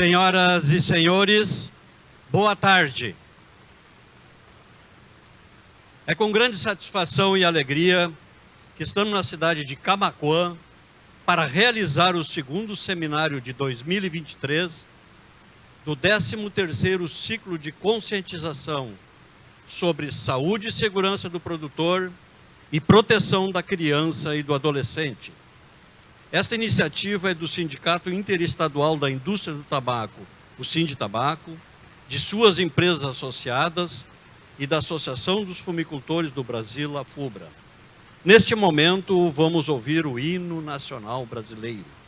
Senhoras e senhores, boa tarde. É com grande satisfação e alegria que estamos na cidade de Camaquã para realizar o segundo seminário de 2023 do 13º ciclo de conscientização sobre saúde e segurança do produtor e proteção da criança e do adolescente. Esta iniciativa é do Sindicato Interestadual da Indústria do Tabaco, o Sinditabaco, de suas empresas associadas e da Associação dos Fumicultores do Brasil, a FUBRA. Neste momento, vamos ouvir o hino nacional brasileiro.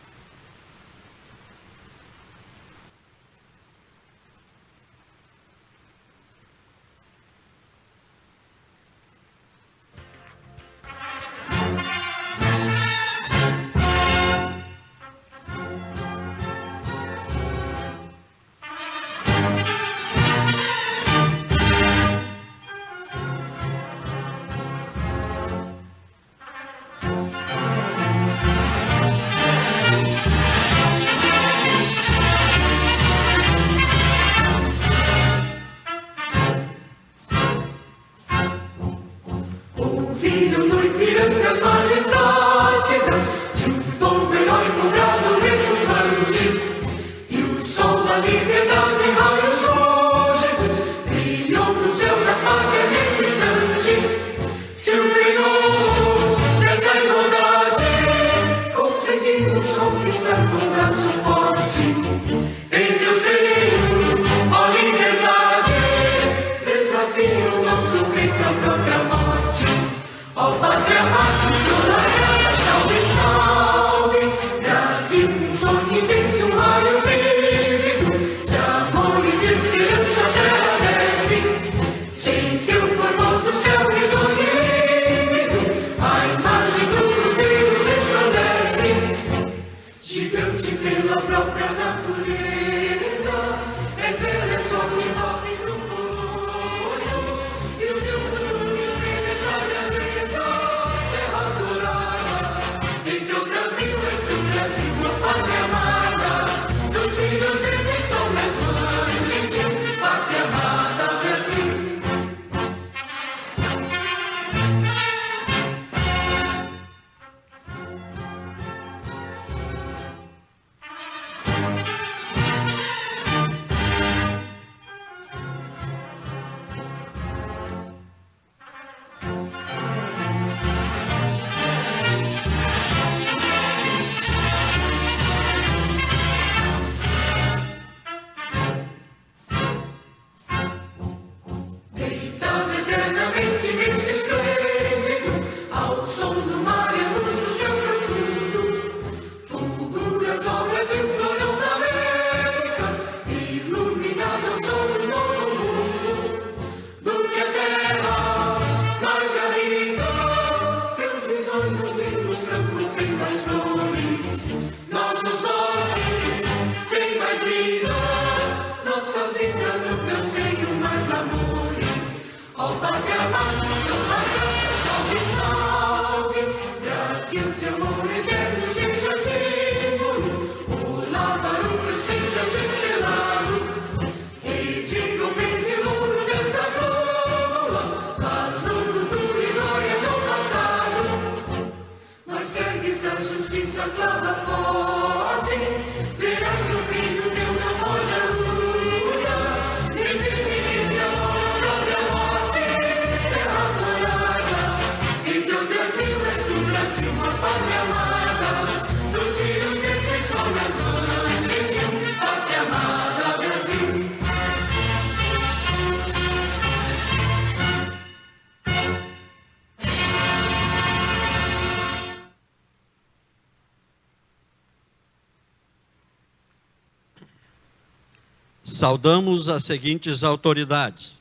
Saudamos as seguintes autoridades.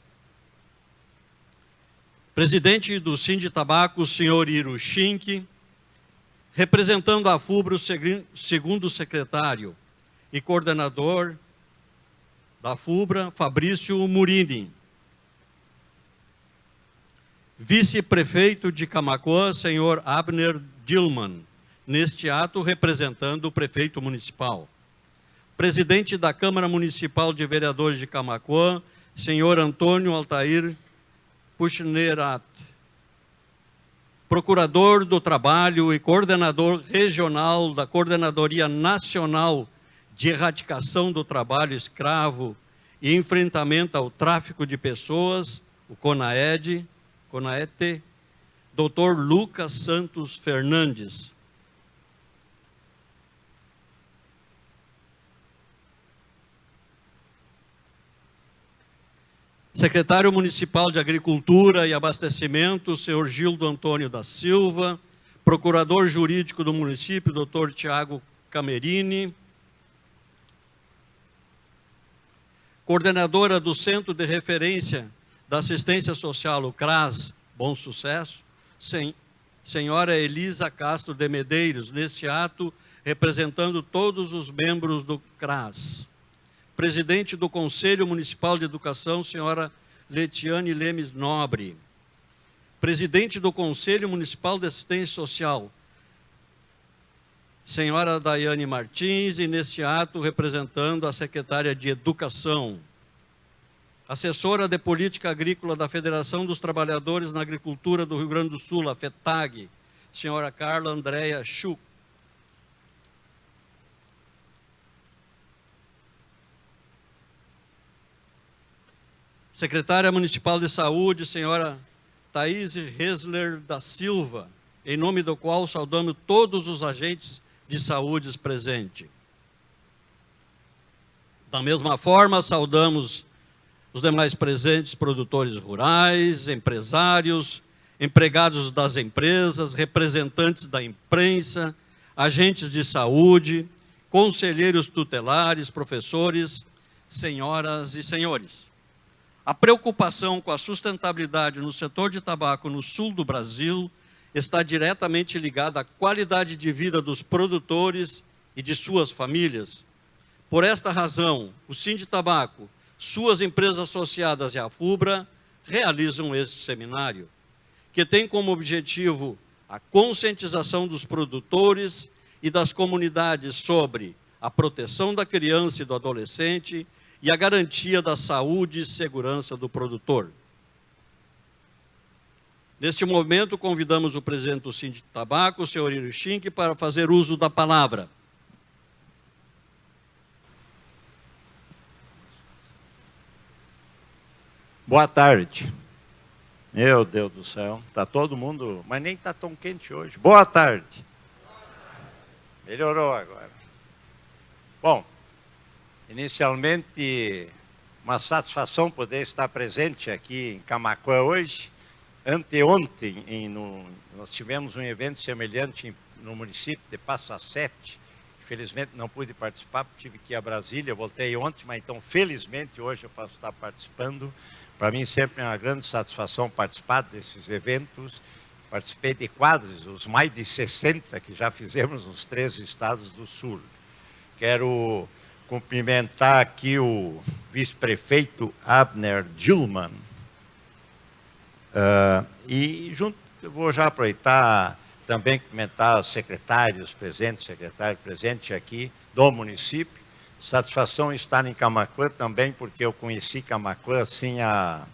Presidente do Sinditabaco, senhor Iro Schink, representando a FUBRA, o segundo secretário e coordenador da FUBRA, Fabrício Murini. Vice-prefeito de Camaquã, senhor Abner Dillman, neste ato representando o prefeito municipal. Presidente da Câmara Municipal de Vereadores de Camaquã, senhor Antônio Altair Puchnerat. Procurador do Trabalho e coordenador regional da Coordenadoria Nacional de Erradicação do Trabalho Escravo e Enfrentamento ao Tráfico de Pessoas, o CONAED, Dr. Lucas Santos Fernandes. Secretário Municipal de Agricultura e Abastecimento, senhor Gildo Antônio da Silva. Procurador Jurídico do município, doutor Tiago Camerini. Coordenadora do Centro de Referência da Assistência Social, o CRAS, Bom Sucesso, senhora Elisa Castro de Medeiros, neste ato, representando todos os membros do CRAS. Presidente do Conselho Municipal de Educação, senhora Letiane Lemes Nobre. Presidente do Conselho Municipal de Assistência Social, senhora Daiane Martins, e neste ato representando a secretária de Educação. Assessora de Política Agrícola da Federação dos Trabalhadores na Agricultura do Rio Grande do Sul, a FETAG, senhora Carla Andréa Schuch. Secretária Municipal de Saúde, senhora Thaís Hesler da Silva, em nome do qual saudamos todos os agentes de saúde presentes. Da mesma forma, saudamos os demais presentes, produtores rurais, empresários, empregados das empresas, representantes da imprensa, agentes de saúde, conselheiros tutelares, professores, senhoras e senhores. A preocupação com a sustentabilidade no setor de tabaco no sul do Brasil está diretamente ligada à qualidade de vida dos produtores e de suas famílias. Por esta razão, o Sinditabaco, suas empresas associadas e a FUBRA realizam este seminário, que tem como objetivo a conscientização dos produtores e das comunidades sobre a proteção da criança e do adolescente e a garantia da saúde e segurança do produtor. Neste momento, convidamos o presidente do Sinditabaco, o senhor Iruxinque, para fazer uso da palavra. Boa tarde. Meu Deus do céu, está todo mundo, mas nem está tão quente hoje. Boa tarde. Melhorou agora. Bom, inicialmente, uma satisfação poder estar presente aqui em Camaquã hoje. Anteontem, nós tivemos um evento semelhante no município de Passa Sete. Infelizmente não pude participar, porque tive que ir a Brasília, voltei ontem, mas então felizmente hoje eu posso estar participando. Para mim sempre é uma grande satisfação participar desses eventos. Participei de quase os mais de 60 que já fizemos nos 3 estados do Sul. Quero cumprimentar aqui o vice-prefeito Abner Gilman. E junto, eu vou já aproveitar também cumprimentar os secretários presentes, secretário presente aqui do município. Satisfação estar em Camaquã também, porque eu conheci Camaquã assim há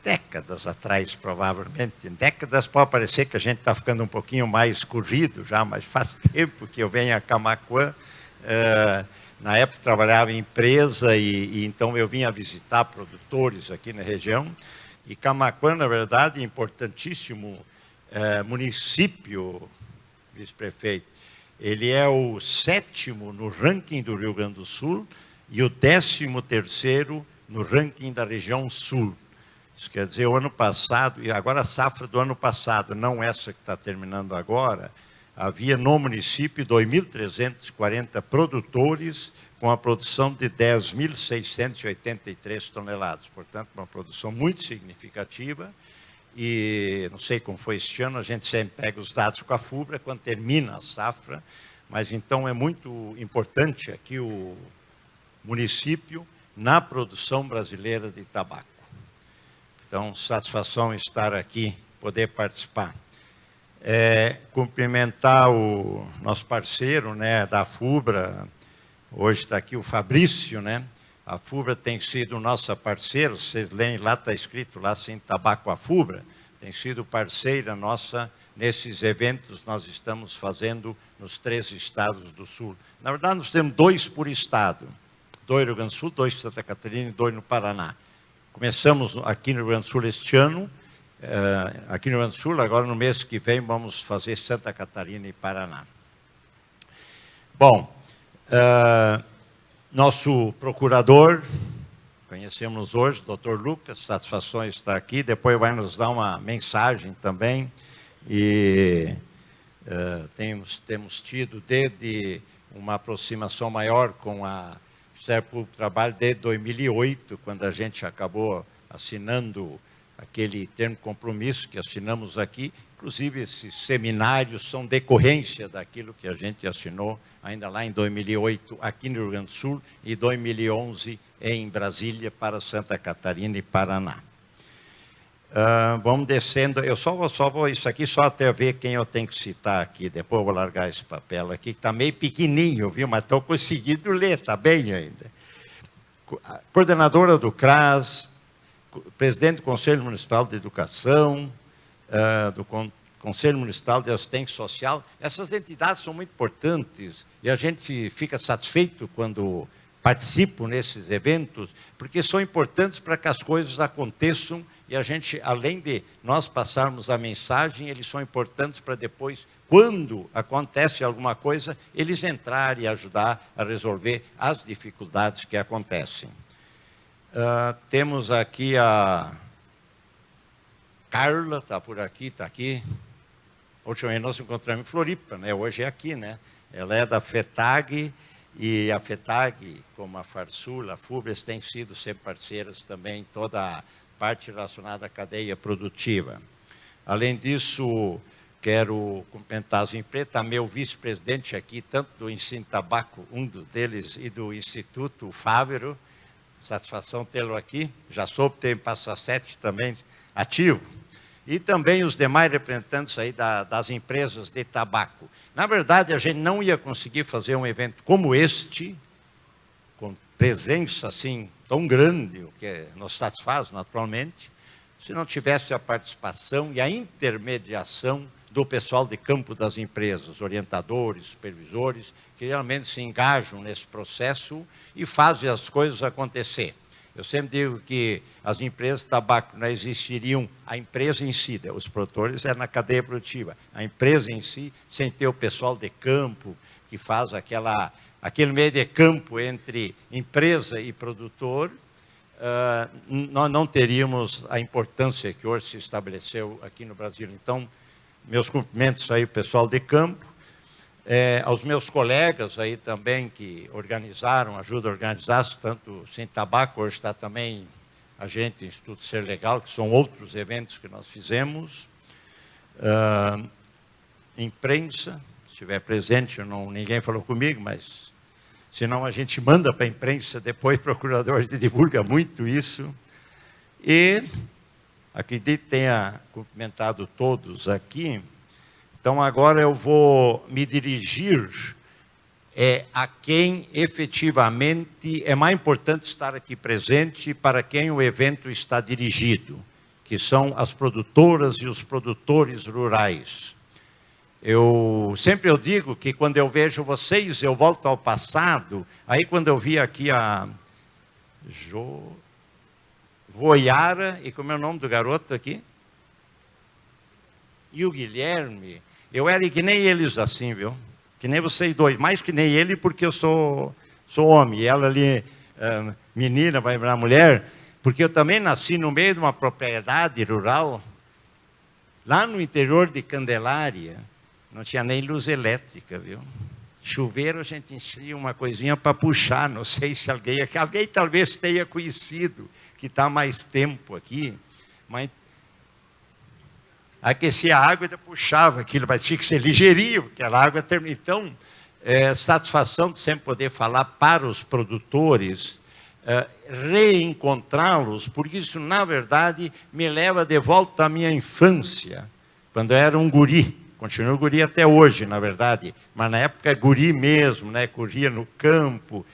décadas atrás, provavelmente. Décadas pode parecer que a gente está ficando um pouquinho mais corrido já, mas faz tempo que eu venho a Camaquã. Na época trabalhava em empresa e então eu vinha visitar produtores aqui na região. E Camaquã, na verdade, é importantíssimo município, vice-prefeito. Ele é o 7º no ranking do Rio Grande do Sul e o 13º no ranking da região sul. Isso quer dizer, o ano passado, e agora a safra do ano passado, não essa que está terminando agora, havia no município 2.340 produtores com a produção de 10.683 toneladas. Portanto, uma produção muito significativa. E não sei como foi este ano, a gente sempre pega os dados com a FUBRA quando termina a safra, mas então é muito importante aqui o município na produção brasileira de tabaco. Então, satisfação estar aqui, poder participar. Cumprimentar o nosso parceiro, né, da FUBRA, Hoje está aqui o Fabrício, né? A FUBRA tem sido nossa parceira, vocês leem lá, está escrito lá, Sem Tabaco a FUBRA, tem sido parceira nossa nesses eventos nós estamos fazendo nos 3 estados do Sul. Na verdade, nós temos 2 por estado, 2 no Rio Grande do Sul, 2 em Santa Catarina e 2 no Paraná. Começamos aqui no Rio Grande do Sul este ano, aqui no Rio Grande do Sul, agora no mês que vem vamos fazer Santa Catarina e Paraná. Bom, nosso procurador, conhecemos hoje, doutor Lucas, satisfação estar aqui, depois vai nos dar uma mensagem também, e temos tido desde uma aproximação maior com a Ministério Público do Trabalho desde 2008, quando a gente acabou assinando aquele termo de compromisso que assinamos aqui. Inclusive, esses seminários são decorrência daquilo que a gente assinou ainda lá em 2008, aqui no Rio Grande do Sul, e 2011 em Brasília, para Santa Catarina e Paraná. Vamos descendo, eu só vou isso aqui, só até ver quem eu tenho que citar aqui, depois eu vou largar esse papel aqui, que está meio pequenininho, viu? Mas estou conseguindo ler, está bem ainda. Coordenadora do CRAS, presidente do Conselho Municipal de Educação, do Conselho Municipal de Assistência Social, essas entidades são muito importantes e a gente fica satisfeito quando participo nesses eventos, porque são importantes para que as coisas aconteçam e a gente, além de nós passarmos a mensagem, eles são importantes para depois, quando acontece alguma coisa, eles entrarem e ajudar a resolver as dificuldades que acontecem. Temos aqui a Carla, está por aqui, está aqui. Hoje nós encontramos em Floripa, né? Hoje é aqui, né? Ela é da FETAG, e a FETAG, como a Farsul, a FUBRES, têm sido sempre parceiras também em toda a parte relacionada à cadeia produtiva. Além disso, quero cumprimentar as empresas, está meu vice-presidente aqui, tanto do Ensino Tabaco, um deles, e do Instituto, o Fávero, satisfação tê-lo aqui, já soube ter em Passa Sete também ativo, e também os demais representantes aí das empresas de tabaco. Na verdade, a gente não ia conseguir fazer um evento como este, com presença assim tão grande, o que nos satisfaz naturalmente, se não tivesse a participação e a intermediação do pessoal de campo das empresas, orientadores, supervisores, que realmente se engajam nesse processo e fazem as coisas acontecer. Eu sempre digo que as empresas de tabaco não existiriam, a empresa em si, os produtores é na cadeia produtiva, a empresa em si, sem ter o pessoal de campo, que faz aquele meio de campo entre empresa e produtor, nós não teríamos a importância que hoje se estabeleceu aqui no Brasil. Então, meus cumprimentos aí, pessoal de campo, aos meus colegas aí também que organizaram, ajudam a organizar, tanto Sem Tabaco, hoje está também a gente, Instituto Ser Legal, que são outros eventos que nós fizemos, imprensa, se estiver presente, ninguém falou comigo, mas senão a gente manda para a imprensa, depois o procurador divulga muito isso, e acredito que tenha cumprimentado todos aqui. Então, agora eu vou me dirigir a quem efetivamente é mais importante estar aqui presente e para quem o evento está dirigido, que são as produtoras e os produtores rurais. Eu sempre digo que quando eu vejo vocês, eu volto ao passado, aí quando eu vi aqui a Voiara, e como é o nome do garoto aqui? E o Guilherme, eu era que nem eles assim, viu? Que nem vocês dois, mais que nem ele, porque eu sou homem, e ela ali, menina, vai virar mulher, porque eu também nasci no meio de uma propriedade rural, lá no interior de Candelária, não tinha nem luz elétrica, viu? Chuveiro a gente enchia uma coisinha para puxar, não sei se alguém talvez tenha conhecido, que está mais tempo aqui, mas aquecia a água e puxava aquilo, mas tinha que ser ligeirinho, porque a água termina. Então, satisfação de sempre poder falar para os produtores, reencontrá-los, porque isso, na verdade, me leva de volta à minha infância, quando eu era um guri. continuo guri até hoje, na verdade, mas na época guri mesmo, né? Corria no campo,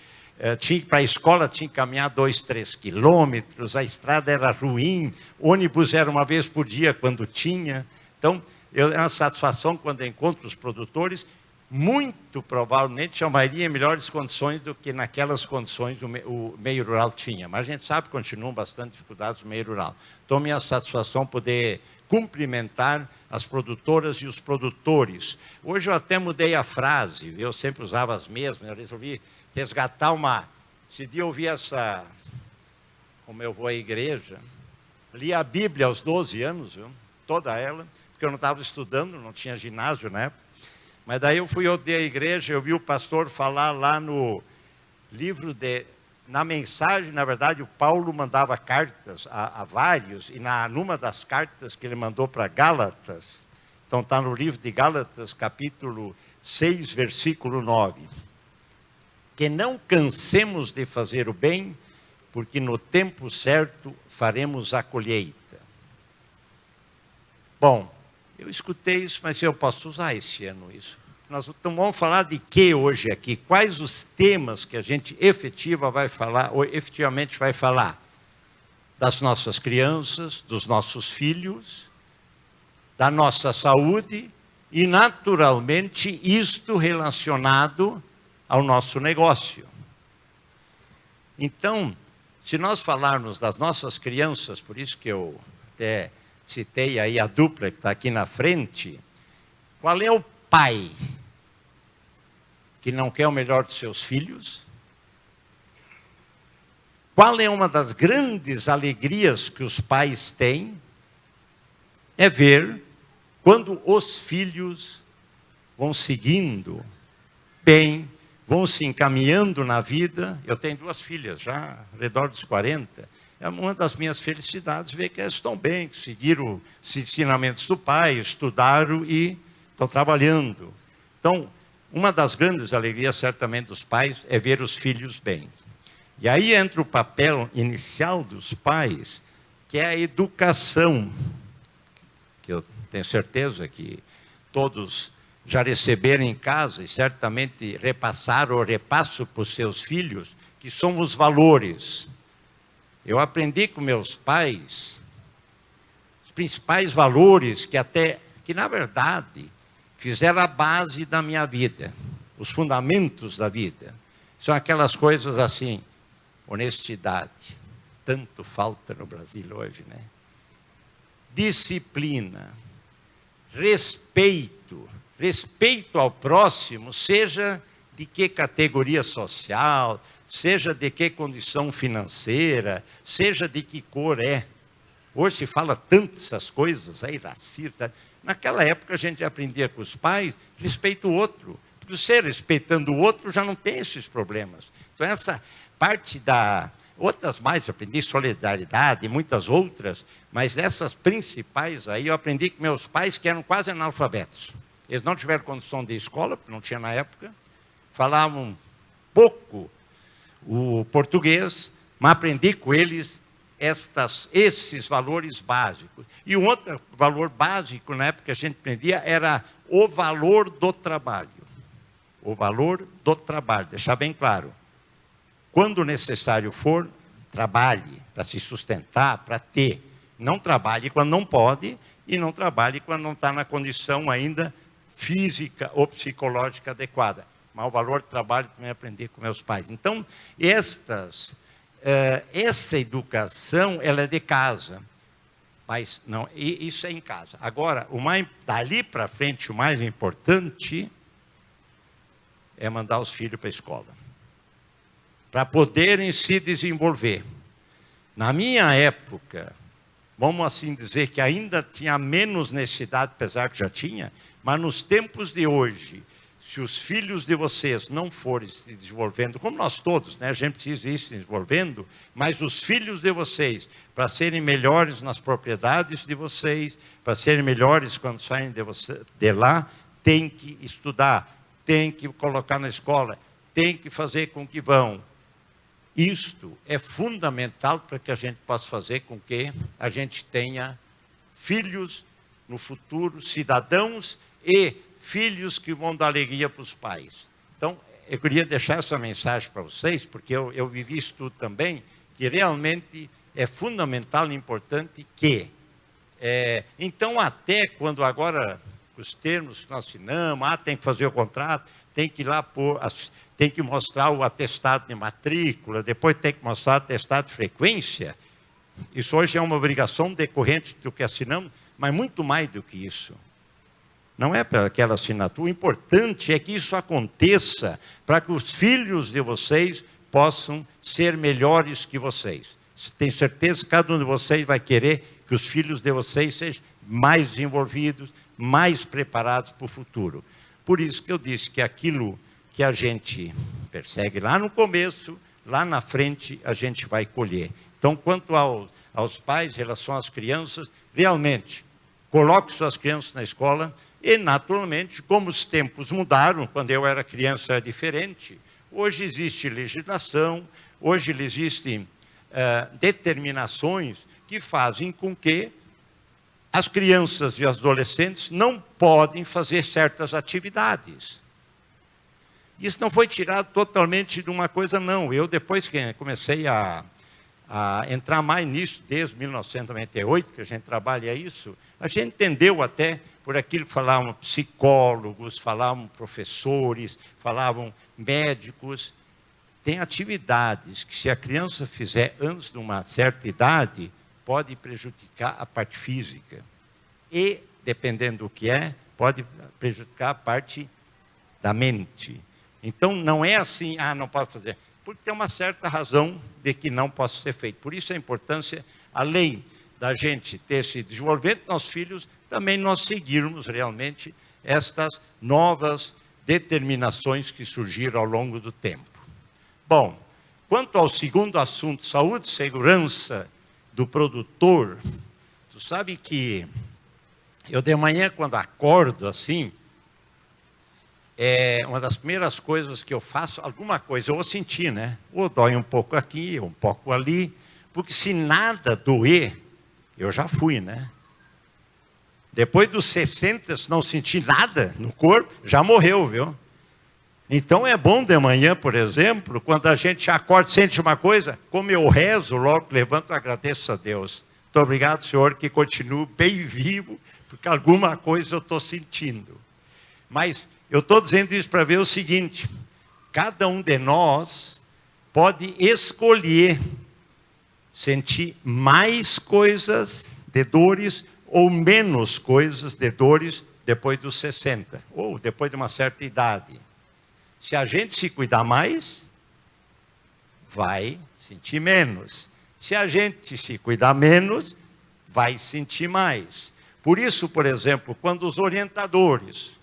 para a escola tinha que caminhar 2, 3 quilômetros, a estrada era ruim, ônibus era uma vez por dia quando tinha. Então, é uma satisfação quando encontro os produtores, muito provavelmente chamaria em melhores condições do que naquelas condições o meio rural tinha. Mas a gente sabe que continuam bastante dificuldades no meio rural. Então, minha satisfação poder cumprimentar as produtoras e os produtores. Hoje eu até mudei a frase, eu sempre usava as mesmas, eu resolvi resgatar uma... Esse dia eu vi essa... Como eu vou à igreja, li a Bíblia aos 12 anos, viu? Toda ela, porque eu não estava estudando, não tinha ginásio na época. Mas daí eu fui à igreja, eu vi o pastor falar lá no livro na mensagem, na verdade, o Paulo mandava cartas a vários, e numa das cartas que ele mandou para Gálatas, então está no livro de Gálatas, capítulo 6, versículo 9. Que não cansemos de fazer o bem, porque no tempo certo faremos a colheita. Bom, eu escutei isso, mas eu posso usar esse ano isso. Nós vamos falar de que hoje aqui? Quais os temas que a gente efetivamente vai falar? Das nossas crianças, dos nossos filhos, da nossa saúde e, naturalmente, isto relacionado ao nosso negócio. Então, se nós falarmos das nossas crianças, por isso que eu até citei aí a dupla que está aqui na frente, qual é o pai que não quer o melhor dos seus filhos? Qual é uma das grandes alegrias que os pais têm? É ver quando os filhos vão seguindo bem, vão se encaminhando na vida. Eu tenho 2 filhas já, ao redor dos 40. É uma das minhas felicidades ver que elas estão bem, que seguiram os ensinamentos do pai, estudaram e estão trabalhando. Então, uma das grandes alegrias, certamente, dos pais é ver os filhos bem. E aí entra o papel inicial dos pais, que é a educação, que eu tenho certeza que todos já receberam em casa e certamente repassaram ou repassam para os seus filhos, que são os valores. Eu aprendi com meus pais os principais valores que na verdade, fizeram a base da minha vida, os fundamentos da vida. São aquelas coisas assim, honestidade, tanto falta no Brasil hoje, né? Disciplina, respeito ao próximo, seja de que categoria social, seja de que condição financeira, seja de que cor é. Hoje se fala tanto essas coisas aí, racismo. Naquela época a gente aprendia com os pais, respeita o outro. Porque você respeitando o outro já não tem esses problemas. Então essa parte outras mais, eu aprendi solidariedade e muitas outras, mas essas principais aí eu aprendi com meus pais que eram quase analfabetos. Eles não tiveram condição de escola, porque não tinha na época, falavam pouco o português, mas aprendi com eles esses valores básicos. E um outro valor básico, na época que a gente aprendia, era o valor do trabalho. O valor do trabalho, deixar bem claro. Quando necessário for, trabalhe para se sustentar, para ter. Não trabalhe quando não pode e não trabalhe quando não está na condição ainda física ou psicológica adequada. Mas o valor do trabalho também aprendi com meus pais. Então, essa educação, ela é de casa. Mas não, isso é em casa. Agora, dali para frente, o mais importante é mandar os filhos para a escola. Para poderem se desenvolver. Na minha época, vamos assim dizer que ainda tinha menos necessidade, apesar que já tinha, mas nos tempos de hoje, se os filhos de vocês não forem se desenvolvendo, como nós todos, né? A gente precisa ir se desenvolvendo, mas os filhos de vocês, para serem melhores nas propriedades de vocês, para serem melhores quando saem de lá, tem que estudar, tem que colocar na escola, tem que fazer com que vão. Isto é fundamental para que a gente possa fazer com que a gente tenha filhos no futuro, cidadãos e filhos que vão dar alegria para os pais. Então, eu queria deixar essa mensagem para vocês, porque eu vivi isso tudo também, que realmente é fundamental e importante que... então, até quando agora, os termos que nós assinamos, tem que fazer o contrato, tem que ir lá tem que mostrar o atestado de matrícula, depois tem que mostrar o atestado de frequência. Isso hoje é uma obrigação decorrente do que assinamos, mas muito mais do que isso. Não é para aquela assinatura. O importante é que isso aconteça para que os filhos de vocês possam ser melhores que vocês. Tenho certeza que cada um de vocês vai querer que os filhos de vocês sejam mais desenvolvidos, mais preparados para o futuro. Por isso que eu disse que aquilo que a gente persegue lá no começo, lá na frente a gente vai colher. Então, quanto aos pais, em relação às crianças, realmente, coloque suas crianças na escola e, naturalmente, como os tempos mudaram, quando eu era criança era diferente, hoje existe legislação, hoje existem determinações que fazem com que as crianças e os adolescentes não podem fazer certas atividades. Isso não foi tirado totalmente de uma coisa, não. Eu, depois que comecei a entrar mais nisso, desde 1998, que a gente trabalha isso, a gente entendeu até por aquilo que falavam psicólogos, falavam professores, falavam médicos. Tem atividades que, se a criança fizer antes de uma certa idade, pode prejudicar a parte física. E, dependendo do que pode prejudicar a parte da mente. Então, não é assim, não pode fazer. Porque tem uma certa razão de que não possa ser feito. Por isso a importância, além da gente ter esse desenvolvimento dos nossos filhos, também nós seguirmos realmente estas novas determinações que surgiram ao longo do tempo. Bom, quanto ao segundo assunto, saúde e segurança do produtor, tu sabe que eu de manhã, quando acordo assim, uma das primeiras coisas que eu faço, alguma coisa eu vou sentir, né? Ou dói um pouco aqui, um pouco ali, porque se nada doer, eu já fui, né? Depois dos 60, se não sentir nada no corpo, já morreu, viu? Então é bom de manhã, por exemplo, quando a gente acorda, sente uma coisa, como eu rezo, logo levanto e agradeço a Deus. Muito obrigado, Senhor, que continuo bem vivo, porque alguma coisa eu estou sentindo. Mas eu estou dizendo isso para ver o seguinte, cada um de nós pode escolher sentir mais coisas de dores ou menos coisas de dores depois dos 60, ou depois de uma certa idade. Se a gente se cuidar mais, vai sentir menos. Se a gente se cuidar menos, vai sentir mais. Por isso, por exemplo, quando os orientadores,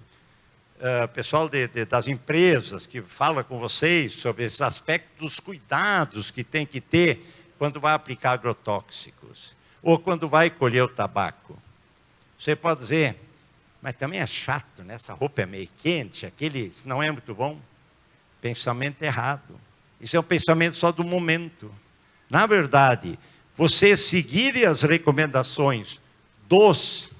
pessoal das empresas que fala com vocês sobre esses aspectos dos cuidados que tem que ter quando vai aplicar agrotóxicos, ou quando vai colher o tabaco. Você pode dizer, mas também é chato, né? Essa roupa é meio quente, isso não é muito bom. Pensamento errado. Isso é um pensamento só do momento. Na verdade, você seguir as recomendações dos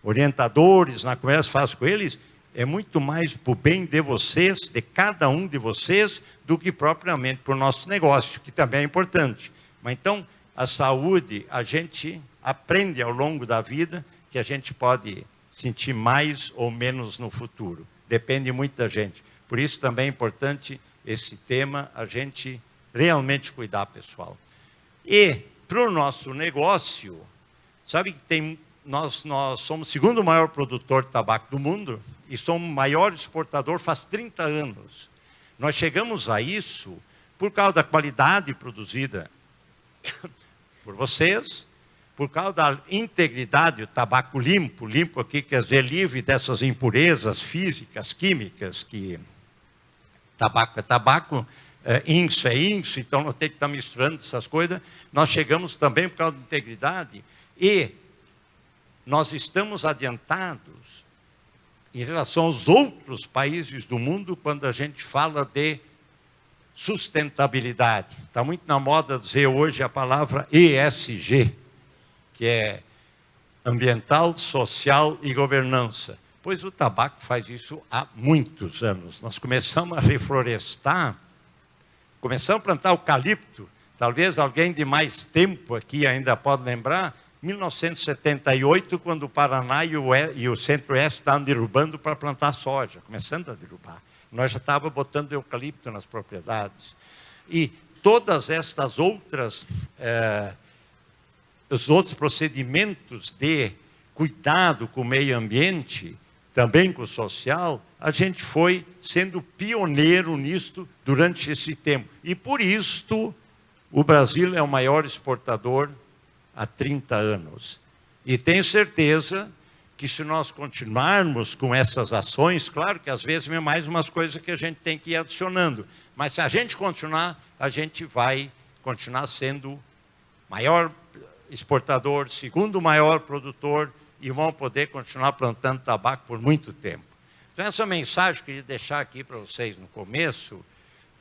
orientadores, na conversa que faz com eles, é muito mais para o bem de vocês, de cada um de vocês, do que propriamente para o nosso negócio, que também é importante. Mas então, a saúde, a gente aprende ao longo da vida que a gente pode sentir mais ou menos no futuro. Depende muito da gente. Por isso também é importante esse tema, a gente realmente cuidar, pessoal. E para o nosso negócio, sabe que nós somos o segundo maior produtor de tabaco do mundo e somos o maior exportador faz 30 anos. Nós chegamos a isso por causa da qualidade produzida por vocês, por causa da integridade, o tabaco limpo aqui quer dizer livre dessas impurezas físicas, químicas, que tabaco é tabaco, inso é inso, então não tem que estar misturando essas coisas. Nós chegamos também por causa da integridade e nós estamos adiantados em relação aos outros países do mundo quando a gente fala de sustentabilidade. Está muito na moda dizer hoje a palavra ESG, que é ambiental, social e governança. Pois o tabaco faz isso há muitos anos. Nós começamos a reflorestar, começamos a plantar eucalipto. Talvez alguém de mais tempo aqui ainda pode lembrar, 1978, quando o Paraná e o Centro-Oeste estavam derrubando para plantar soja, começando a derrubar. Nós já estávamos botando eucalipto nas propriedades. E todas estas outras, os outros procedimentos de cuidado com o meio ambiente, também com o social, a gente foi sendo pioneiro nisto durante esse tempo. E por isto, o Brasil é o maior exportador há 30 anos. E tenho certeza que se nós continuarmos com essas ações, claro que às vezes vem mais umas coisas que a gente tem que ir adicionando, mas se a gente continuar, a gente vai continuar sendo maior exportador, segundo maior produtor, e vão poder continuar plantando tabaco por muito tempo. Então essa mensagem que eu queria deixar aqui para vocês no começo,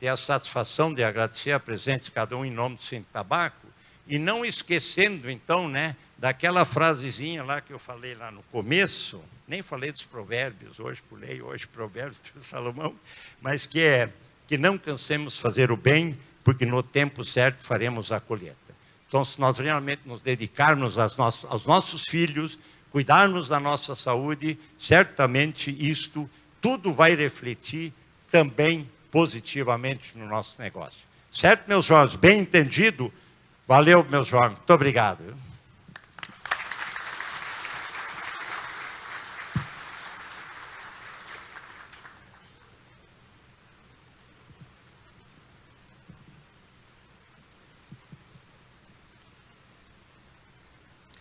ter a satisfação de agradecer a presença de cada um em nome do Sindicato Tabaco, e não esquecendo, então, daquela frasezinha lá que eu falei lá no começo, nem falei dos provérbios, hoje pulei, hoje provérbios de Salomão, mas que é que não cansemos fazer o bem, porque no tempo certo faremos a colheita. Então, se nós realmente nos dedicarmos aos nossos filhos, cuidarmos da nossa saúde, certamente isto tudo vai refletir também positivamente no nosso negócio. Certo, meus jovens? Bem entendido? Valeu, meus jovens. Muito obrigado.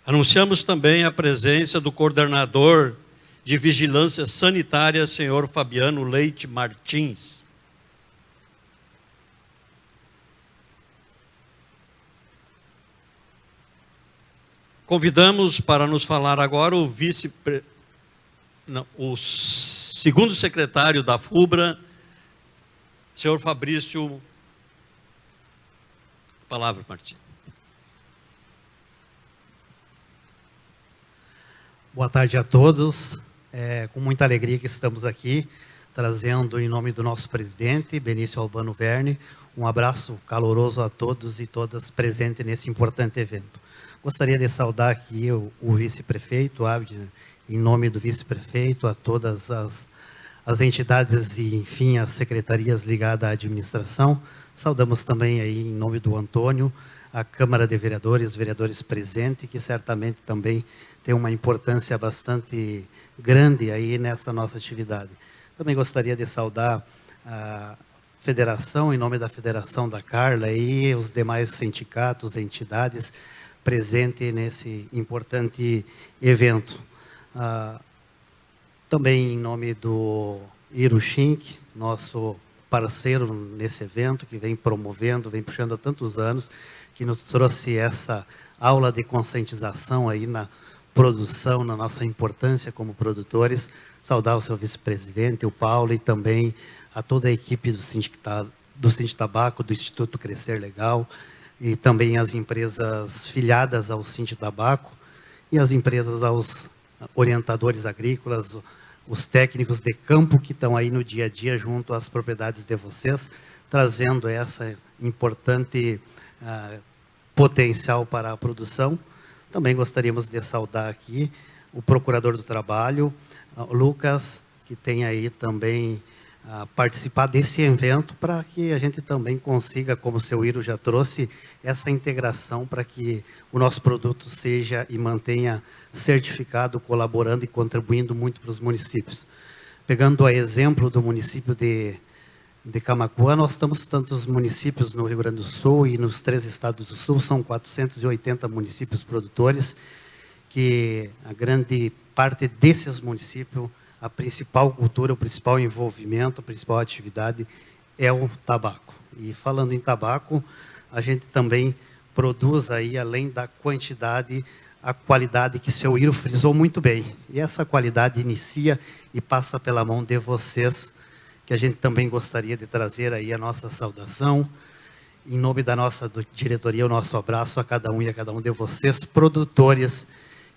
Anunciamos também a presença do coordenador de Vigilância Sanitária, senhor Fabiano Leite Martins. Convidamos para nos falar agora o segundo secretário da FUBRA, senhor Fabrício. Palavra, Martins. Boa tarde a todos. É com muita alegria que estamos aqui, trazendo em nome do nosso presidente, Benício Albano Verne, um abraço caloroso a todos e todas presentes nesse importante evento. Gostaria de saudar aqui o vice-prefeito, Abner, em nome do vice-prefeito, a todas as entidades e, enfim, as secretarias ligadas à administração. Saudamos também aí, em nome do Antônio, a Câmara de Vereadores, vereadores presentes, que certamente também tem uma importância bastante grande aí nessa nossa atividade. Também gostaria de saudar a federação, em nome da Federação da Carla, e os demais sindicatos, entidades presentes nesse importante evento. Também em nome do Iro Schink, nosso parceiro nesse evento, que vem promovendo, vem puxando há tantos anos, que nos trouxe essa aula de conscientização aí na produção, na nossa importância como produtores. Saudar o seu vice-presidente, o Paulo, e também a toda a equipe do Sindicato Tabaco, do Instituto Crescer Legal, e também as empresas filiadas ao Sindicato Tabaco, e as empresas aos orientadores agrícolas, os técnicos de campo que estão aí no dia a dia junto às propriedades de vocês, trazendo essa importante potencial para a produção. Também gostaríamos de saudar aqui o Procurador do Trabalho, o Lucas, que tem aí também participar desse evento, para que a gente também consiga, como o seu Iro já trouxe, essa integração para que o nosso produto seja e mantenha certificado, colaborando e contribuindo muito para os municípios. Pegando a exemplo do município de Camaquã, nós estamos tantos municípios no Rio Grande do Sul e nos 3 estados do Sul, são 480 municípios produtores, que a grande parte desses municípios, a principal cultura, o principal envolvimento, a principal atividade é o tabaco. E falando em tabaco, a gente também produz aí, além da quantidade, a qualidade que seu Iro frisou muito bem. E essa qualidade inicia e passa pela mão de vocês, que a gente também gostaria de trazer aí a nossa saudação. Em nome da nossa diretoria, o nosso abraço a cada um e a cada um de vocês, produtores,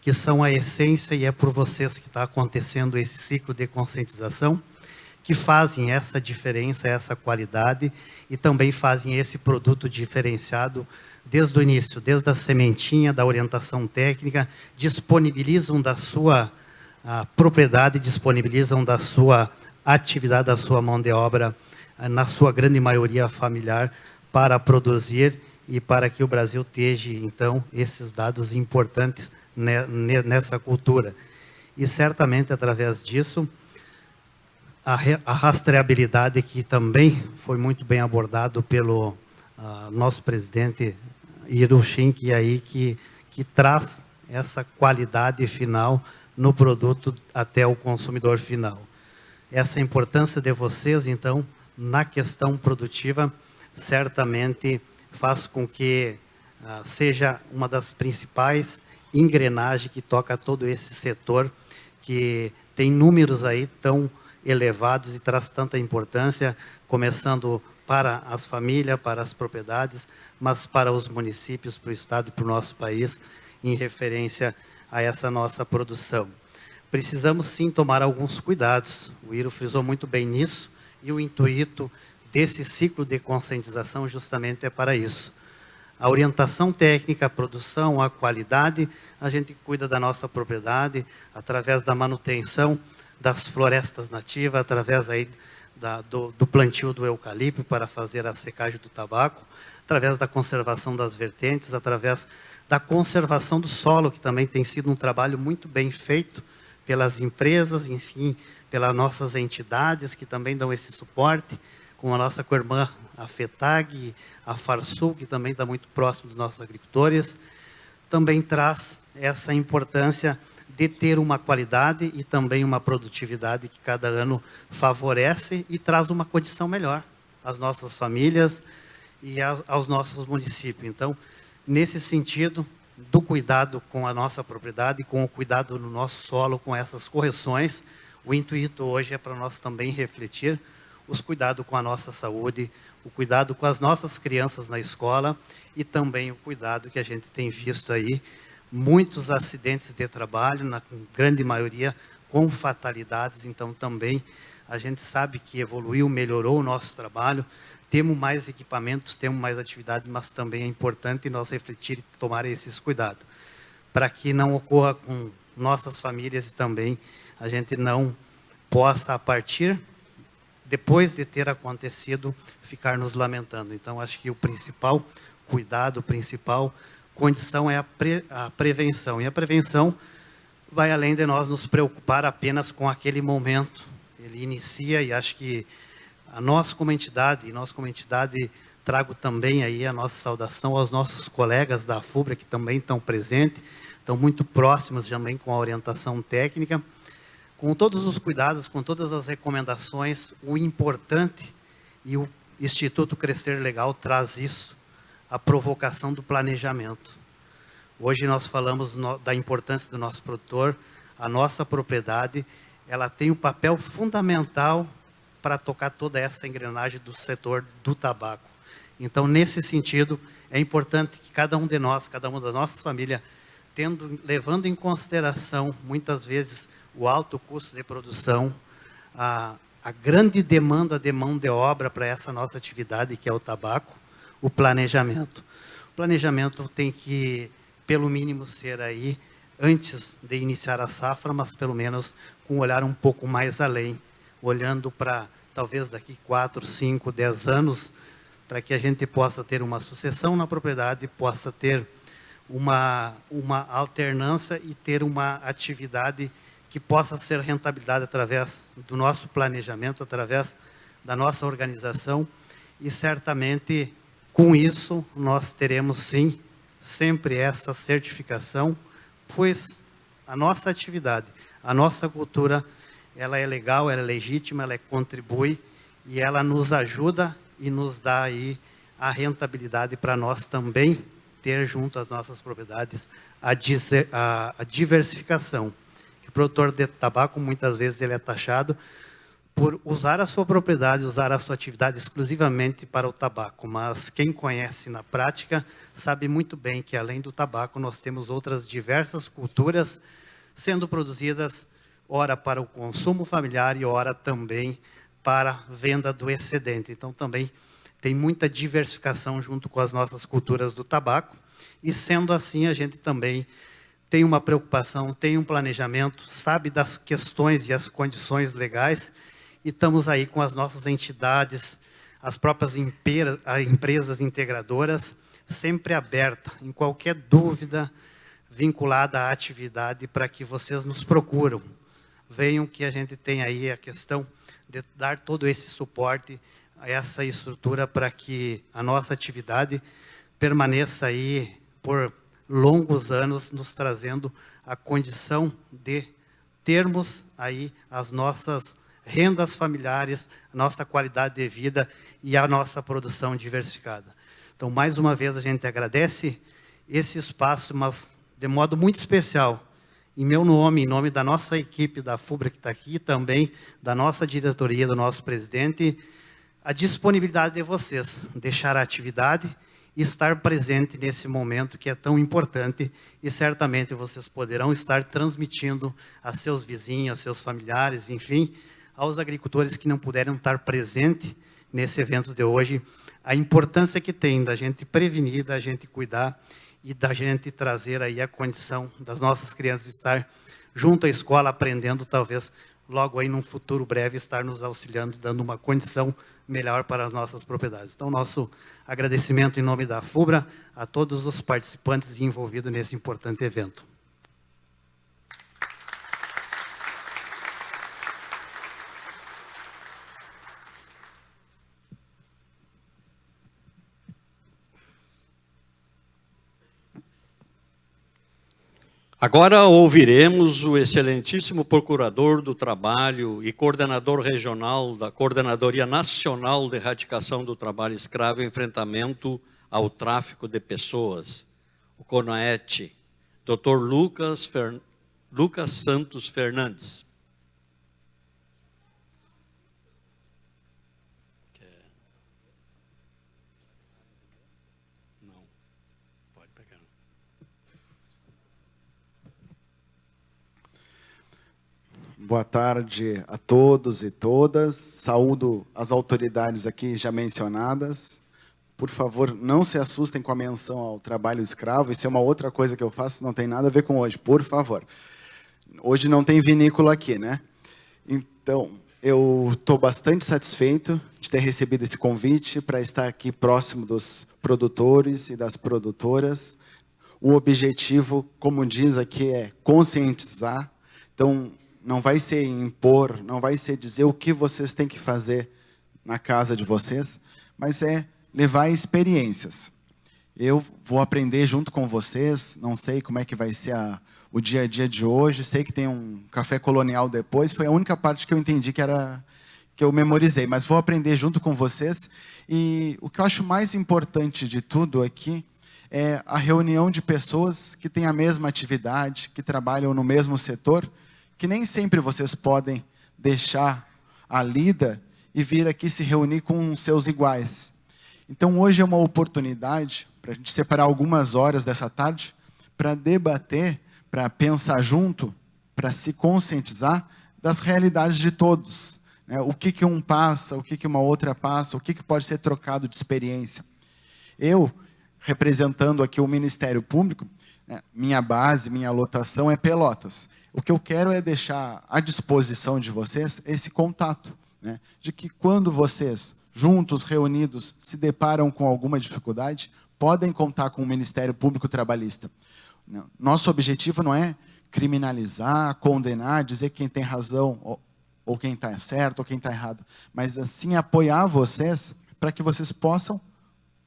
que são a essência, e é por vocês que está acontecendo esse ciclo de conscientização, que fazem essa diferença, essa qualidade, e também fazem esse produto diferenciado desde o início, desde a sementinha, da orientação técnica, disponibilizam da sua propriedade, disponibilizam da sua atividade, da sua mão de obra, na sua grande maioria familiar, para produzir e para que o Brasil tenha, então, esses dados importantes nessa cultura. E, certamente, através disso, a rastreabilidade, que também foi muito bem abordado pelo nosso presidente Iro Schink, e aí que traz essa qualidade final no produto até o consumidor final. Essa importância de vocês, então, na questão produtiva, certamente faz com que seja uma das principais engrenagens que toca todo esse setor, que tem números aí tão elevados e traz tanta importância, começando para as famílias, para as propriedades, mas para os municípios, para o Estado e para o nosso país, em referência a essa nossa produção. Precisamos, sim, tomar alguns cuidados. O Iro frisou muito bem nisso, e o intuito desse ciclo de conscientização justamente é para isso. A orientação técnica, a produção, a qualidade, a gente cuida da nossa propriedade, através da manutenção das florestas nativas, através aí do plantio do eucalipto para fazer a secagem do tabaco, através da conservação das vertentes, através da conservação do solo, que também tem sido um trabalho muito bem feito pelas empresas, enfim, pelas nossas entidades que também dão esse suporte, com a nossa co-irmã, a FETAG, a Farsul, que também está muito próximo dos nossos agricultores, também traz essa importância de ter uma qualidade e também uma produtividade que cada ano favorece e traz uma condição melhor às nossas famílias e aos nossos municípios. Então, nesse sentido do cuidado com a nossa propriedade, com o cuidado no nosso solo, com essas correções, o intuito hoje é para nós também refletir os cuidados com a nossa saúde, o cuidado com as nossas crianças na escola e também o cuidado que a gente tem visto aí, muitos acidentes de trabalho, na grande maioria com fatalidades. Então também a gente sabe que evoluiu, melhorou o nosso trabalho, temos mais equipamentos, temos mais atividade, mas também é importante nós refletir e tomar esses cuidados, para que não ocorra com nossas famílias e também a gente não possa, a partir, depois de ter acontecido, ficar nos lamentando. Então, acho que o principal cuidado, a principal condição é a prevenção. E a prevenção vai além de nós nos preocupar apenas com aquele momento. Ele inicia, e acho que nós como entidade, trago também aí a nossa saudação aos nossos colegas da FUBRA, que também estão presentes, estão muito próximos também com a orientação técnica, com todos os cuidados, com todas as recomendações. O importante, e o Instituto Crescer Legal traz isso, a provocação do planejamento. Hoje nós falamos da importância do nosso produtor, a nossa propriedade, ela tem um papel fundamental para tocar toda essa engrenagem do setor do tabaco. Então, nesse sentido, é importante que cada um de nós, cada uma das nossas famílias, levando em consideração, muitas vezes, o alto custo de produção, a grande demanda de mão de obra para essa nossa atividade, que é o tabaco, o planejamento. O planejamento tem que, pelo mínimo, ser aí, antes de iniciar a safra, mas pelo menos com um olhar um pouco mais além, olhando para, talvez, daqui 4, 5, 10 anos, para que a gente possa ter uma sucessão na propriedade, possa ter uma alternância e ter uma atividade que possa ser rentabilidade através do nosso planejamento, através da nossa organização, e certamente com isso nós teremos sim sempre essa certificação, pois a nossa atividade, a nossa cultura, ela é legal, ela é legítima, ela contribui e ela nos ajuda e nos dá aí a rentabilidade para nós também ter junto às nossas propriedades a diversificação. O produtor de tabaco, muitas vezes, ele é taxado por usar a sua propriedade, usar a sua atividade exclusivamente para o tabaco. Mas quem conhece na prática sabe muito bem que, além do tabaco, nós temos outras diversas culturas sendo produzidas, ora para o consumo familiar e ora também para a venda do excedente. Então, também tem muita diversificação junto com as nossas culturas do tabaco. E, sendo assim, a gente também tem uma preocupação, tem um planejamento, sabe das questões e as condições legais, e estamos aí com as nossas entidades, as próprias empresas integradoras, sempre aberta em qualquer dúvida vinculada à atividade, para que vocês nos procuram. Venham, que a gente tem aí a questão de dar todo esse suporte a essa estrutura para que a nossa atividade permaneça aí por longos anos, nos trazendo a condição de termos aí as nossas rendas familiares, a nossa qualidade de vida e a nossa produção diversificada. Então, mais uma vez, a gente agradece esse espaço, mas de modo muito especial, em meu nome, em nome da nossa equipe da FUBRA que está aqui, também da nossa diretoria, do nosso presidente, a disponibilidade de vocês, deixar a atividade e estar presente nesse momento que é tão importante, e certamente vocês poderão estar transmitindo a seus vizinhos, a seus familiares, enfim, aos agricultores que não puderam estar presentes nesse evento de hoje, a importância que tem da gente prevenir, da gente cuidar e da gente trazer aí a condição das nossas crianças estar junto à escola, aprendendo, talvez logo aí num futuro breve, estar nos auxiliando, dando uma condição melhor para as nossas propriedades. Então, nosso agradecimento em nome da FUBRA a todos os participantes e envolvidos nesse importante evento. Agora ouviremos o excelentíssimo Procurador do Trabalho e coordenador regional da Coordenadoria Nacional de Erradicação do Trabalho Escravo e Enfrentamento ao Tráfico de Pessoas, o CONAET, Dr. Lucas Santos Fernandes. Não, pode pegar. Boa tarde a todos e todas. Saúdo as autoridades aqui já mencionadas. Por favor, não se assustem com a menção ao trabalho escravo. Isso é uma outra coisa que eu faço, não tem nada a ver com hoje, por favor. Hoje não tem vinícola aqui, né? Então, eu estou bastante satisfeito de ter recebido esse convite para estar aqui próximo dos produtores e das produtoras. O objetivo, como diz aqui, é conscientizar. Então, não vai ser impor, não vai ser dizer o que vocês têm que fazer na casa de vocês, mas é levar experiências. Eu vou aprender junto com vocês, não sei como é que vai ser o dia a dia de hoje, sei que tem um café colonial depois, foi a única parte que eu entendi que eu memorizei, mas vou aprender junto com vocês. E o que eu acho mais importante de tudo aqui é a reunião de pessoas que têm a mesma atividade, que trabalham no mesmo setor, que nem sempre vocês podem deixar a lida e vir aqui se reunir com seus iguais. Então, hoje é uma oportunidade para a gente separar algumas horas dessa tarde para debater, para pensar junto, para se conscientizar das realidades de todos. Né? O que um passa, o que uma outra passa, o que pode ser trocado de experiência. Eu, representando aqui o Ministério Público, né, minha base, minha lotação é Pelotas. O que eu quero é deixar à disposição de vocês esse contato, né, de que quando vocês, juntos, reunidos, se deparam com alguma dificuldade, podem contar com o Ministério Público Trabalhista. Nosso objetivo não é criminalizar, condenar, dizer quem tem razão ou quem está certo ou quem está errado, mas assim apoiar vocês para que vocês possam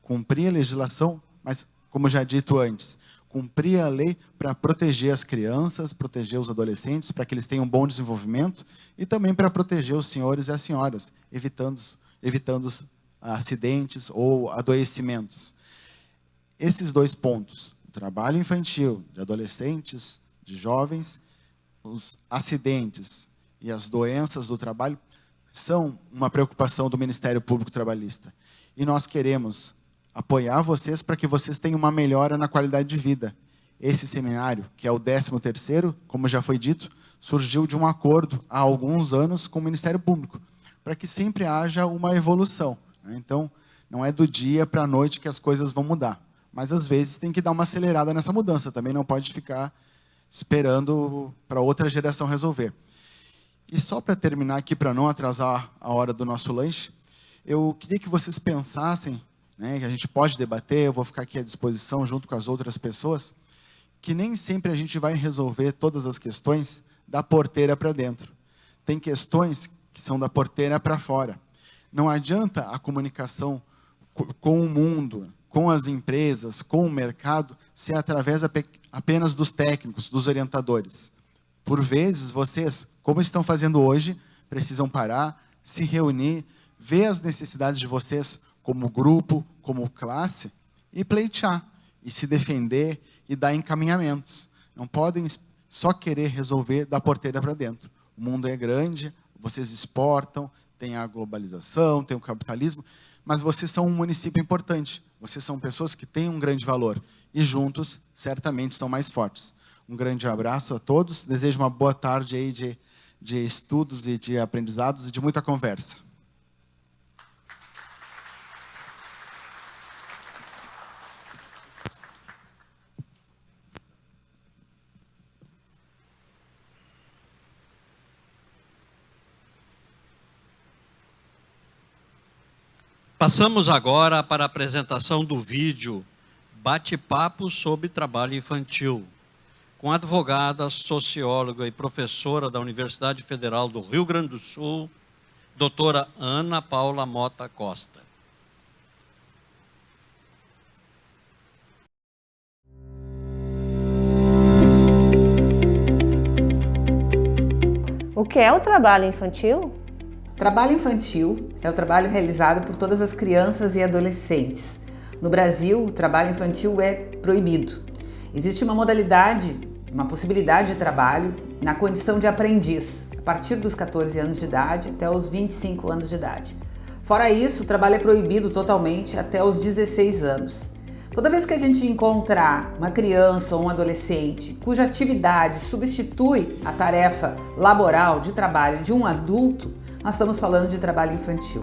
cumprir a legislação, mas, como já dito antes, cumprir a lei para proteger as crianças, proteger os adolescentes, para que eles tenham um bom desenvolvimento, e também para proteger os senhores e as senhoras, evitando acidentes ou adoecimentos. Esses dois pontos, o trabalho infantil de adolescentes, de jovens, os acidentes e as doenças do trabalho, são uma preocupação do Ministério Público Trabalhista. E nós queremos apoiar vocês para que vocês tenham uma melhora na qualidade de vida. Esse seminário, que é o 13º, como já foi dito, surgiu de um acordo há alguns anos com o Ministério Público, para que sempre haja uma evolução. Então, não é do dia para a noite que as coisas vão mudar. Mas, às vezes, tem que dar uma acelerada nessa mudança. Também não pode ficar esperando para outra geração resolver. E só para terminar aqui, para não atrasar a hora do nosso lanche, eu queria que vocês pensassem, né, que a gente pode debater, eu vou ficar aqui à disposição junto com as outras pessoas, que nem sempre a gente vai resolver todas as questões da porteira para dentro. Tem questões que são da porteira para fora. Não adianta a comunicação com o mundo, com as empresas, com o mercado, ser através apenas dos técnicos, dos orientadores. Por vezes, vocês, como estão fazendo hoje, precisam parar, se reunir, ver as necessidades de vocês como grupo, como classe, e pleitear, e se defender, e dar encaminhamentos. Não podem só querer resolver da porteira para dentro. O mundo é grande, vocês exportam, tem a globalização, tem o capitalismo, mas vocês são um município importante. Vocês são pessoas que têm um grande valor. E juntos, certamente, são mais fortes. Um grande abraço a todos. Desejo uma boa tarde aí de estudos e de aprendizados e de muita conversa. Passamos agora para a apresentação do vídeo Bate-Papo sobre Trabalho Infantil, com a advogada, socióloga e professora da Universidade Federal do Rio Grande do Sul, doutora Ana Paula Mota Costa. O que é o trabalho infantil? Trabalho infantil é o trabalho realizado por todas as crianças e adolescentes. No Brasil, o trabalho infantil é proibido. Existe uma modalidade, uma possibilidade de trabalho na condição de aprendiz, a partir dos 14 anos de idade até os 25 anos de idade. Fora isso, o trabalho é proibido totalmente até os 16 anos. Toda vez que a gente encontrar uma criança ou um adolescente cuja atividade substitui a tarefa laboral de trabalho de um adulto, nós estamos falando de trabalho infantil.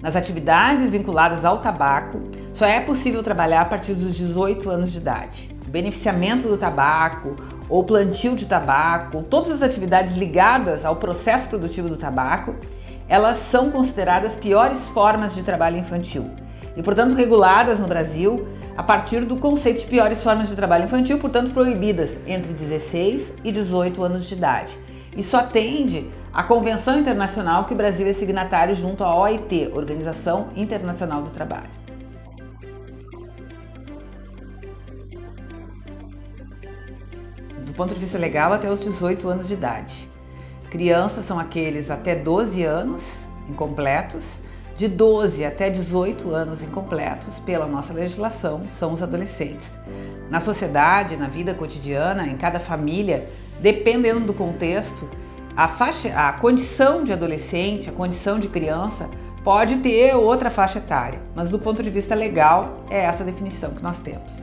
Nas atividades vinculadas ao tabaco, só é possível trabalhar a partir dos 18 anos de idade. O beneficiamento do tabaco, ou plantio de tabaco, ou todas as atividades ligadas ao processo produtivo do tabaco, elas são consideradas piores formas de trabalho infantil e, portanto, reguladas no Brasil a partir do conceito de piores formas de trabalho infantil, portanto, proibidas entre 16 e 18 anos de idade. Isso atende à Convenção Internacional que o Brasil é signatário junto à OIT, Organização Internacional do Trabalho. Do ponto de vista legal, até os 18 anos de idade. Crianças são aqueles até 12 anos incompletos, de 12 até 18 anos incompletos, pela nossa legislação, são os adolescentes. Na sociedade, na vida cotidiana, em cada família, dependendo do contexto, a condição de adolescente, a condição de criança, pode ter outra faixa etária, mas do ponto de vista legal, é essa definição que nós temos.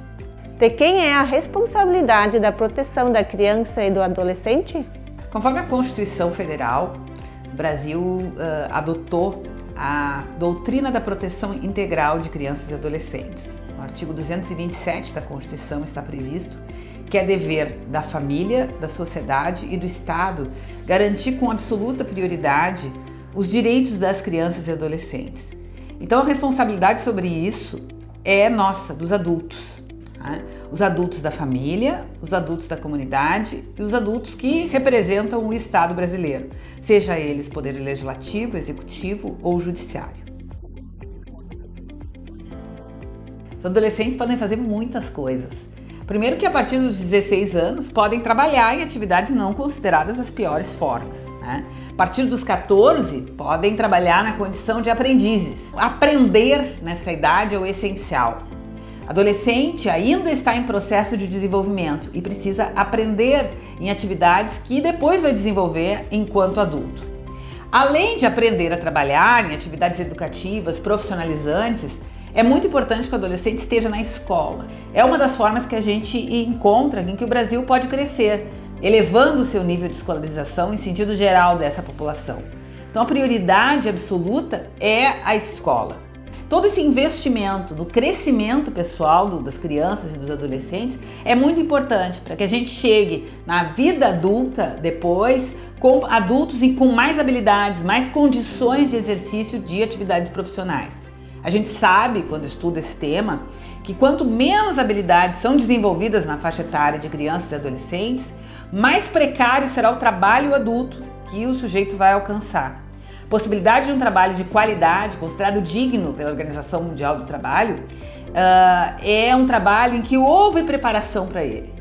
De quem é a responsabilidade da proteção da criança e do adolescente? Conforme a Constituição Federal, o Brasil adotou a doutrina da proteção integral de crianças e adolescentes. No artigo 227 da Constituição está previsto que é dever da família, da sociedade e do Estado garantir com absoluta prioridade os direitos das crianças e adolescentes. Então a responsabilidade sobre isso é nossa, dos adultos. Os adultos da família, os adultos da comunidade e os adultos que representam o Estado brasileiro, seja eles poder legislativo, executivo ou judiciário. Os adolescentes podem fazer muitas coisas. Primeiro que a partir dos 16 anos podem trabalhar em atividades não consideradas as piores formas. A partir dos 14 podem trabalhar na condição de aprendizes. Aprender nessa idade é o essencial. Adolescente ainda está em processo de desenvolvimento e precisa aprender em atividades que depois vai desenvolver enquanto adulto. Além de aprender a trabalhar em atividades educativas, profissionalizantes, é muito importante que o adolescente esteja na escola. É uma das formas que a gente encontra em que o Brasil pode crescer, elevando o seu nível de escolarização em sentido geral dessa população. Então a prioridade absoluta é a escola. Todo esse investimento no crescimento pessoal das crianças e dos adolescentes é muito importante para que a gente chegue na vida adulta depois com adultos e com mais habilidades, mais condições de exercício de atividades profissionais. A gente sabe, quando estuda esse tema, que quanto menos habilidades são desenvolvidas na faixa etária de crianças e adolescentes, mais precário será o trabalho adulto que o sujeito vai alcançar. A possibilidade de um trabalho de qualidade, considerado digno pela Organização Mundial do Trabalho, é um trabalho em que houve preparação para ele.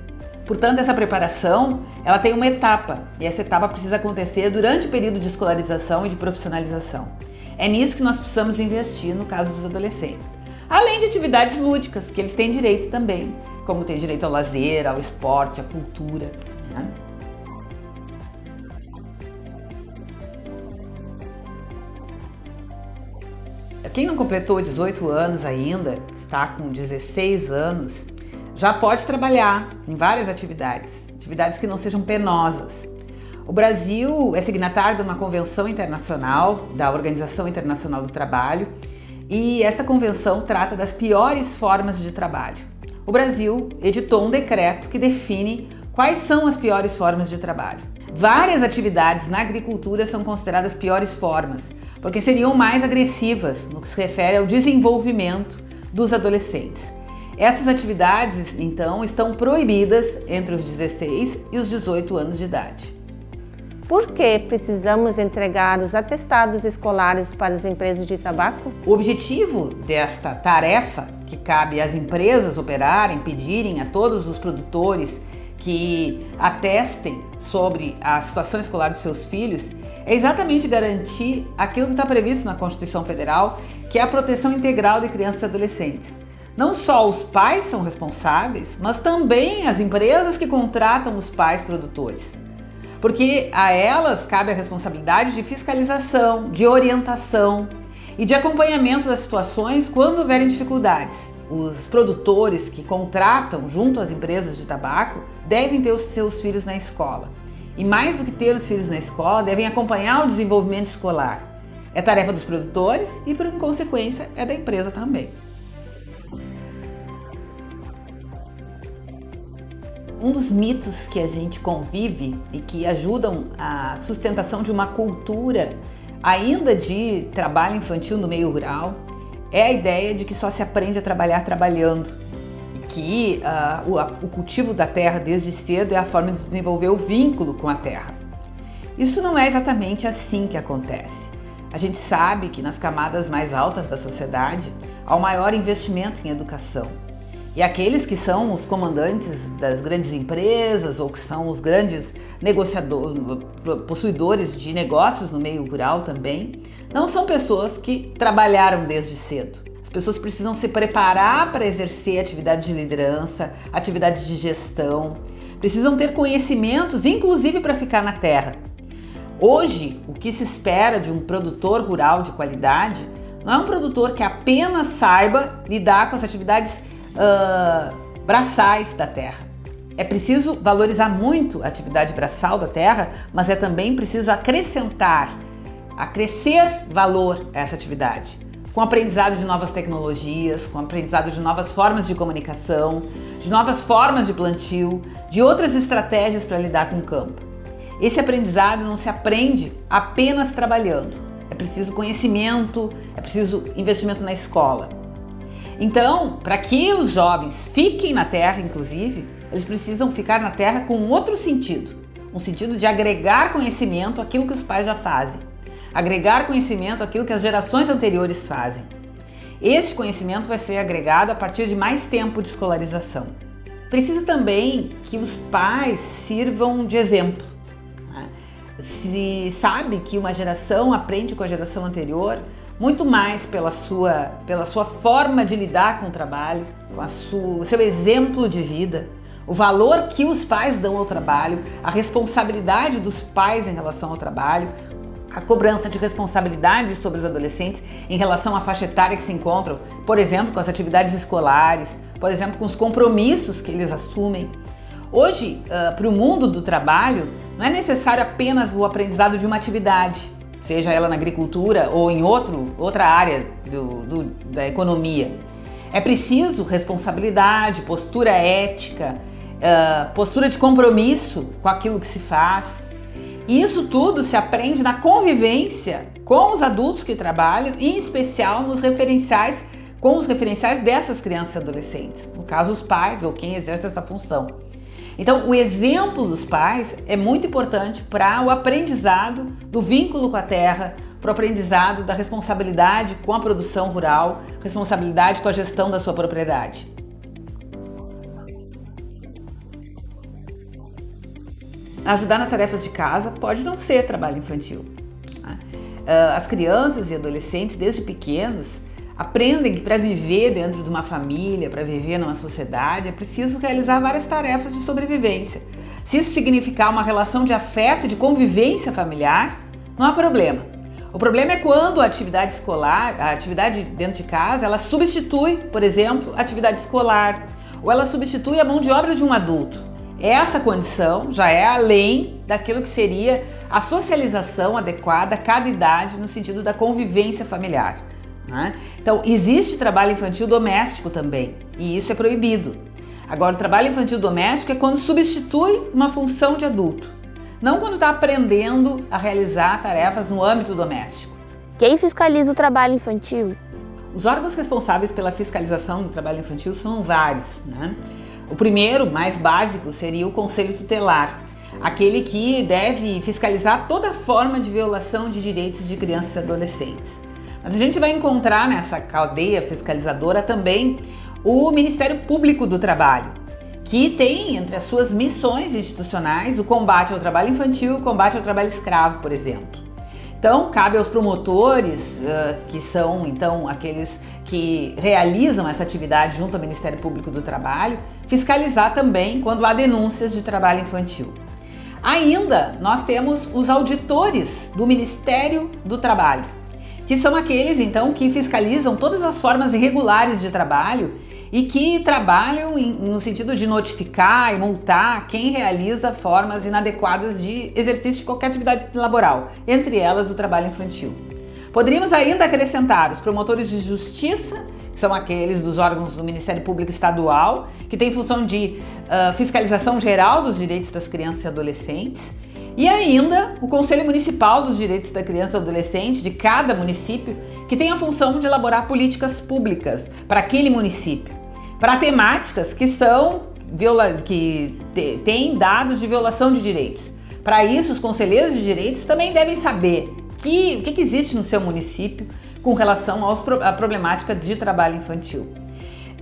Portanto, essa preparação ela tem uma etapa, e essa etapa precisa acontecer durante o período de escolarização e de profissionalização. É nisso que nós precisamos investir no caso dos adolescentes. Além de atividades lúdicas, que eles têm direito também, como têm direito ao lazer, ao esporte, à cultura, né? Quem não completou 18 anos ainda, está com 16 anos, já pode trabalhar em várias atividades que não sejam penosas. O Brasil é signatário de uma convenção internacional da Organização Internacional do Trabalho e essa convenção trata das piores formas de trabalho. O Brasil editou um decreto que define quais são as piores formas de trabalho. Várias atividades na agricultura são consideradas piores formas, porque seriam mais agressivas no que se refere ao desenvolvimento dos adolescentes. Essas atividades, então, estão proibidas entre os 16 e os 18 anos de idade. Por que precisamos entregar os atestados escolares para as empresas de tabaco? O objetivo desta tarefa, que cabe às empresas operarem, pedirem a todos os produtores que atestem sobre a situação escolar dos seus filhos, é exatamente garantir aquilo que está previsto na Constituição Federal, que é a proteção integral de crianças e adolescentes. Não só os pais são responsáveis, mas também as empresas que contratam os pais produtores. Porque a elas cabe a responsabilidade de fiscalização, de orientação e de acompanhamento das situações quando houverem dificuldades. Os produtores que contratam junto às empresas de tabaco devem ter os seus filhos na escola. E mais do que ter os filhos na escola, devem acompanhar o desenvolvimento escolar. É tarefa dos produtores e, por consequência, é da empresa também. Um dos mitos que a gente convive e que ajudam a sustentação de uma cultura ainda de trabalho infantil no meio rural é a ideia de que só se aprende a trabalhar trabalhando e que o cultivo da terra desde cedo é a forma de desenvolver o vínculo com a terra. Isso não é exatamente assim que acontece. A gente sabe que nas camadas mais altas da sociedade há um maior investimento em educação. E aqueles que são os comandantes das grandes empresas ou que são os grandes negociadores, possuidores de negócios no meio rural também, não são pessoas que trabalharam desde cedo. As pessoas precisam se preparar para exercer atividades de liderança, atividades de gestão, precisam ter conhecimentos, inclusive para ficar na terra. Hoje, o que se espera de um produtor rural de qualidade não é um produtor que apenas saiba lidar com as atividades braçais da terra. É preciso valorizar muito a atividade braçal da terra, mas é também preciso acrescentar, acrescer valor a essa atividade, com aprendizado de novas tecnologias, com aprendizado de novas formas de comunicação, de novas formas de plantio, de outras estratégias para lidar com o campo. Esse aprendizado não se aprende apenas trabalhando. É preciso conhecimento, é preciso investimento na escola. Então, para que os jovens fiquem na terra, inclusive, eles precisam ficar na terra com outro sentido. Um sentido de agregar conhecimento àquilo que os pais já fazem. Agregar conhecimento àquilo que as gerações anteriores fazem. Este conhecimento vai ser agregado a partir de mais tempo de escolarização. Precisa também que os pais sirvam de exemplo. Se sabe que uma geração aprende com a geração anterior, muito mais pela sua forma de lidar com o trabalho, com o seu exemplo de vida, o valor que os pais dão ao trabalho, a responsabilidade dos pais em relação ao trabalho, a cobrança de responsabilidade sobre os adolescentes em relação à faixa etária que se encontram, por exemplo, com as atividades escolares, por exemplo, com os compromissos que eles assumem. Hoje, para o mundo do trabalho, não é necessário apenas o aprendizado de uma atividade, seja ela na agricultura ou em outra área da economia. É preciso responsabilidade, postura ética, postura de compromisso com aquilo que se faz. E isso tudo se aprende na convivência com os adultos que trabalham, em especial com os referenciais dessas crianças e adolescentes, no caso os pais ou quem exerce essa função. Então, o exemplo dos pais é muito importante para o aprendizado do vínculo com a terra, para o aprendizado da responsabilidade com a produção rural, responsabilidade com a gestão da sua propriedade. Ajudar nas tarefas de casa pode não ser trabalho infantil. As crianças e adolescentes, desde pequenos, aprendem que para viver dentro de uma família, para viver numa sociedade, é preciso realizar várias tarefas de sobrevivência. Se isso significar uma relação de afeto e de convivência familiar, não há problema. O problema é quando a atividade escolar, a atividade dentro de casa, ela substitui, por exemplo, a atividade escolar, ou ela substitui a mão de obra de um adulto. Essa condição já é além daquilo que seria a socialização adequada a cada idade no sentido da convivência familiar. Então, existe trabalho infantil doméstico também, e isso é proibido. Agora, o trabalho infantil doméstico é quando substitui uma função de adulto, não quando está aprendendo a realizar tarefas no âmbito doméstico. Quem fiscaliza o trabalho infantil? Os órgãos responsáveis pela fiscalização do trabalho infantil são vários, O primeiro, mais básico, seria o Conselho Tutelar, aquele que deve fiscalizar toda forma de violação de direitos de crianças e adolescentes. Mas a gente vai encontrar nessa cadeia fiscalizadora também o Ministério Público do Trabalho, que tem entre as suas missões institucionais o combate ao trabalho infantil e o combate ao trabalho escravo, por exemplo. Então, cabe aos promotores, que são então aqueles que realizam essa atividade junto ao Ministério Público do Trabalho, fiscalizar também quando há denúncias de trabalho infantil. Ainda nós temos os auditores do Ministério do Trabalho, que são aqueles então que fiscalizam todas as formas irregulares de trabalho e que trabalham no sentido de notificar e multar quem realiza formas inadequadas de exercício de qualquer atividade laboral, entre elas o trabalho infantil. Poderíamos ainda acrescentar os promotores de justiça, que são aqueles dos órgãos do Ministério Público Estadual, que tem função de fiscalização geral dos direitos das crianças e adolescentes, e ainda o Conselho Municipal dos Direitos da Criança e Adolescente de cada município, que tem a função de elaborar políticas públicas para aquele município, para temáticas que têm dados de violação de direitos. Para isso, os conselheiros de direitos também devem saber o que existe no seu município com relação à problemática de trabalho infantil.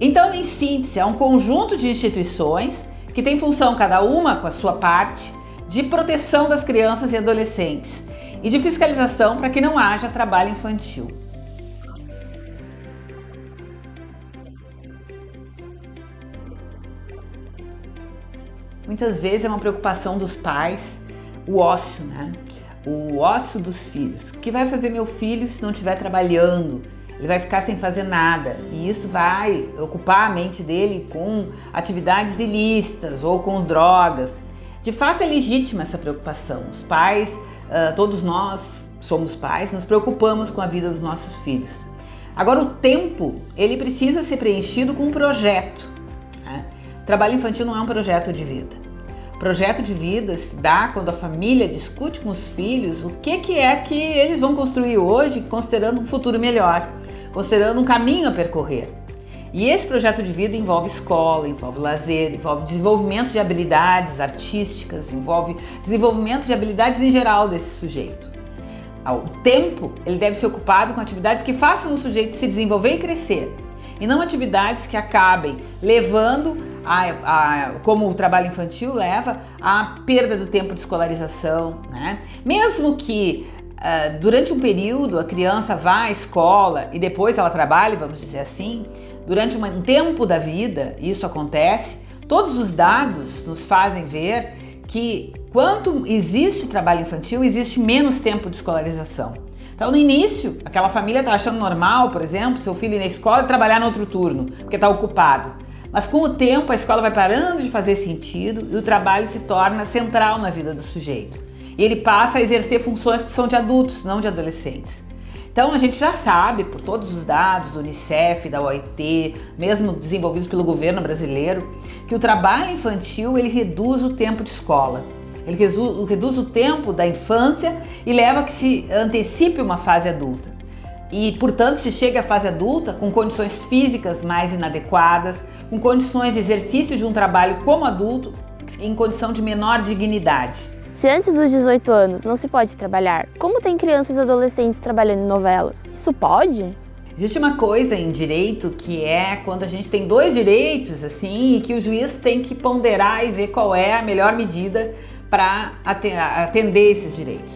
Então, em síntese, é um conjunto de instituições que tem função, cada uma com a sua parte, de proteção das crianças e adolescentes e de fiscalização para que não haja trabalho infantil. Muitas vezes é uma preocupação dos pais o ócio, O ócio dos filhos. O que vai fazer meu filho se não estiver trabalhando? Ele vai ficar sem fazer nada e isso vai ocupar a mente dele com atividades ilícitas ou com drogas. De fato, é legítima essa preocupação. Os pais, todos nós somos pais, nos preocupamos com a vida dos nossos filhos. Agora, o tempo, ele precisa ser preenchido com um projeto. O trabalho infantil não é um projeto de vida. O projeto de vida se dá quando a família discute com os filhos o que é que eles vão construir hoje, considerando um futuro melhor, considerando um caminho a percorrer. E esse projeto de vida envolve escola, envolve lazer, envolve desenvolvimento de habilidades artísticas, envolve desenvolvimento de habilidades em geral desse sujeito. O tempo, ele deve ser ocupado com atividades que façam o sujeito se desenvolver e crescer, e não atividades que acabem levando, como o trabalho infantil leva, à perda do tempo de escolarização, Mesmo que Durante um período, a criança vai à escola e depois ela trabalha, vamos dizer assim, durante um tempo da vida, isso acontece, todos os dados nos fazem ver que quanto existe trabalho infantil, existe menos tempo de escolarização. Então, no início, aquela família está achando normal, por exemplo, seu filho ir na escola e trabalhar no outro turno, porque está ocupado. Mas com o tempo, a escola vai parando de fazer sentido e o trabalho se torna central na vida do sujeito. E ele passa a exercer funções que são de adultos, não de adolescentes. Então a gente já sabe, por todos os dados do Unicef, da OIT, mesmo desenvolvidos pelo governo brasileiro, que o trabalho infantil ele reduz o tempo de escola. Ele reduz o tempo da infância e leva a que se antecipe uma fase adulta. E, portanto, se chega à fase adulta com condições físicas mais inadequadas, com condições de exercício de um trabalho como adulto, em condição de menor dignidade. Se antes dos 18 anos não se pode trabalhar, como tem crianças e adolescentes trabalhando em novelas? Isso pode? Existe uma coisa em direito que é quando a gente tem dois direitos, assim, e que o juiz tem que ponderar e ver qual é a melhor medida para atender esses direitos.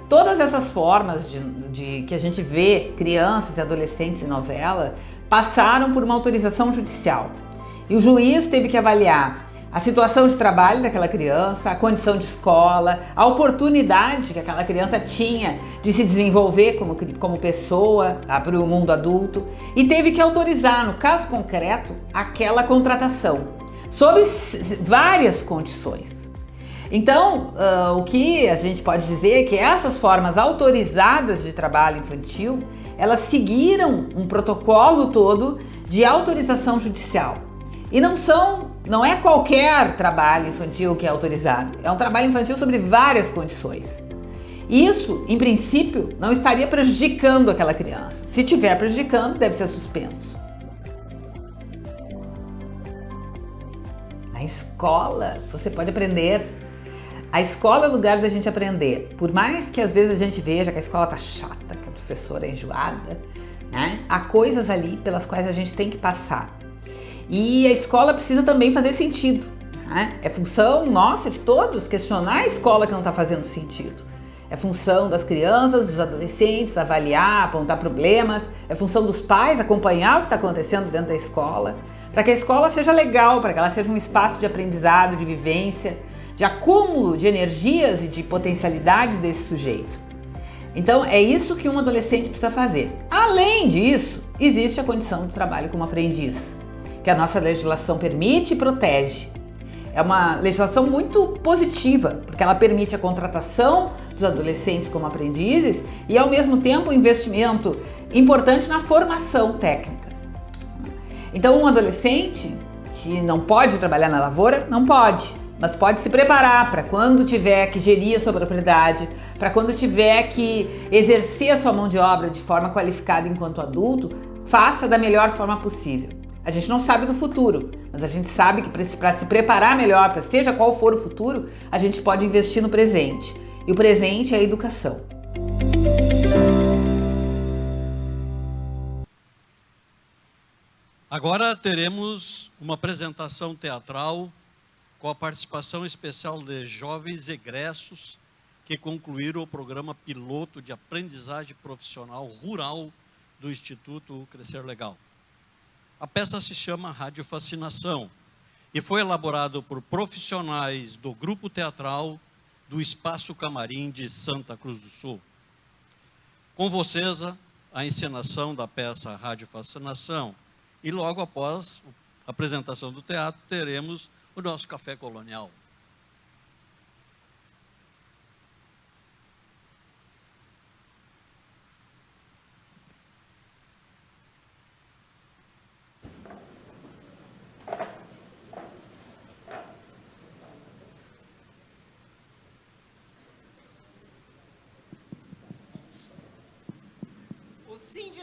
Todas essas formas de que a gente vê crianças e adolescentes em novela passaram por uma autorização judicial. E o juiz teve que avaliar a situação de trabalho daquela criança, a condição de escola, a oportunidade que aquela criança tinha de se desenvolver como pessoa para o mundo adulto e teve que autorizar, no caso concreto, aquela contratação, sob várias condições. Então, o que a gente pode dizer é que essas formas autorizadas de trabalho infantil, elas seguiram um protocolo todo de autorização judicial. E não é qualquer trabalho infantil que é autorizado, é um trabalho infantil sobre várias condições. Isso, em princípio, não estaria prejudicando aquela criança. Se estiver prejudicando, deve ser suspenso. Na escola, você pode aprender. A escola é o lugar da gente aprender. Por mais que às vezes a gente veja que a escola tá chata, que a professora é enjoada, né? Há coisas ali pelas quais a gente tem que passar. E a escola precisa também fazer sentido, né? É função nossa, de todos, questionar a escola que não está fazendo sentido. É função das crianças, dos adolescentes, avaliar, apontar problemas. É função dos pais acompanhar o que está acontecendo dentro da escola, para que a escola seja legal, para que ela seja um espaço de aprendizado, de vivência, de acúmulo de energias e de potencialidades desse sujeito. Então, é isso que um adolescente precisa fazer. Além disso, existe a condição do trabalho como aprendiz, que a nossa legislação permite e protege. É uma legislação muito positiva, porque ela permite a contratação dos adolescentes como aprendizes e, ao mesmo tempo, um investimento importante na formação técnica. Então, um adolescente, se não pode trabalhar na lavoura, não pode, mas pode se preparar para quando tiver que gerir a sua propriedade, para quando tiver que exercer a sua mão de obra de forma qualificada enquanto adulto, faça da melhor forma possível. A gente não sabe do futuro, mas a gente sabe que para se preparar melhor, para seja qual for o futuro, a gente pode investir no presente. E o presente é a educação. Agora teremos uma apresentação teatral com a participação especial de jovens egressos que concluíram o programa piloto de aprendizagem profissional rural do Instituto Crescer Legal. A peça se chama Rádio Fascinação e foi elaborado por profissionais do grupo teatral do Espaço Camarim de Santa Cruz do Sul. Com vocês, a encenação da peça Rádio Fascinação e logo após a apresentação do teatro teremos o nosso café colonial.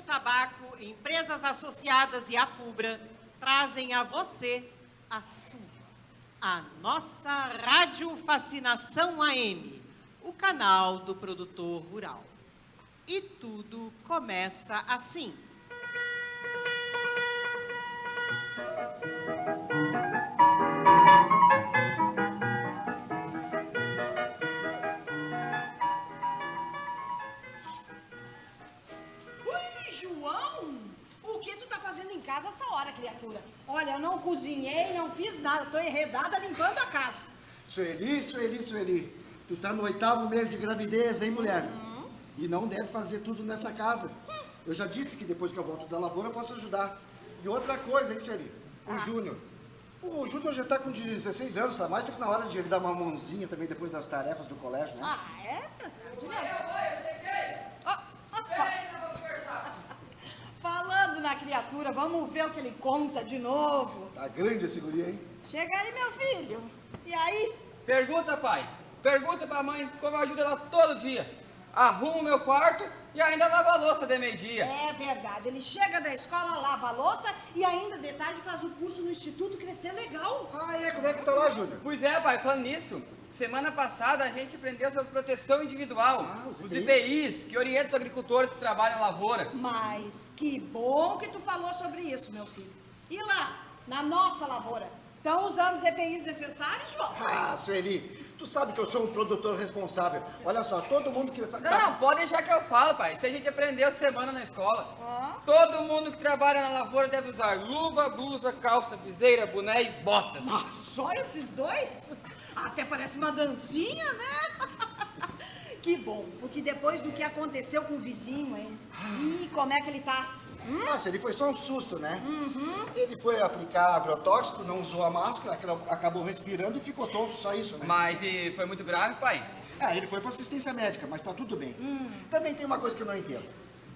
Tabaco, empresas associadas e a FUBRA trazem a você a nossa Rádio Fascinação AM, o canal do produtor rural. E tudo começa assim. não cozinhei, não fiz nada. Tô enredada limpando a casa. Sueli, tu tá no 8º mês de gravidez, hein, mulher? E não deve fazer tudo nessa casa. Eu já disse que depois que eu volto da lavoura eu posso ajudar. E outra coisa, hein, Sueli? O Júnior. O Júnior já tá com 16 anos, tá mais do que na hora de ele dar uma mãozinha também depois das tarefas do colégio, né? Ah, é? Eu cheguei! Vamos conversar. Falando na criatura, vamos ver o que ele conta de novo. Tá grande esse guri, hein? Chega aí, meu filho. E aí? Pergunta, pai. Pergunta pra mãe como eu ajudo ela todo dia. Arrumo meu quarto e ainda lavo a louça de meio-dia. É verdade. Ele chega da escola, lava a louça e ainda de tarde faz um curso no Instituto Crescer Legal. Ah, é? Como é que tá lá, Júnior? Pois é, pai, falando nisso, semana passada a gente aprendeu sobre proteção individual, os IPIs, que orientam os agricultores que trabalham na lavoura. Mas que bom que tu falou sobre isso, meu filho. E lá, na nossa lavoura, estão usando os EPIs necessários, João? Ah, Sueli, tu sabe que eu sou um produtor responsável. Olha só, todo mundo que... Não, pode deixar que eu falo, pai. Isso a gente aprendeu semana na escola. Todo mundo que trabalha na lavoura deve usar luva, blusa, calça, viseira, boné e botas. Ah, só esses dois? Até parece uma dancinha, né? Que bom, porque depois do que aconteceu com o vizinho, hein? Ih, como é que ele tá? Nossa, ele foi só um susto, né? Ele foi aplicar agrotóxico, não usou a máscara, acabou respirando e ficou tonto, só isso, né? Mas e foi muito grave, pai? Ele foi para assistência médica, mas tá tudo bem. Também tem uma coisa que eu não entendo.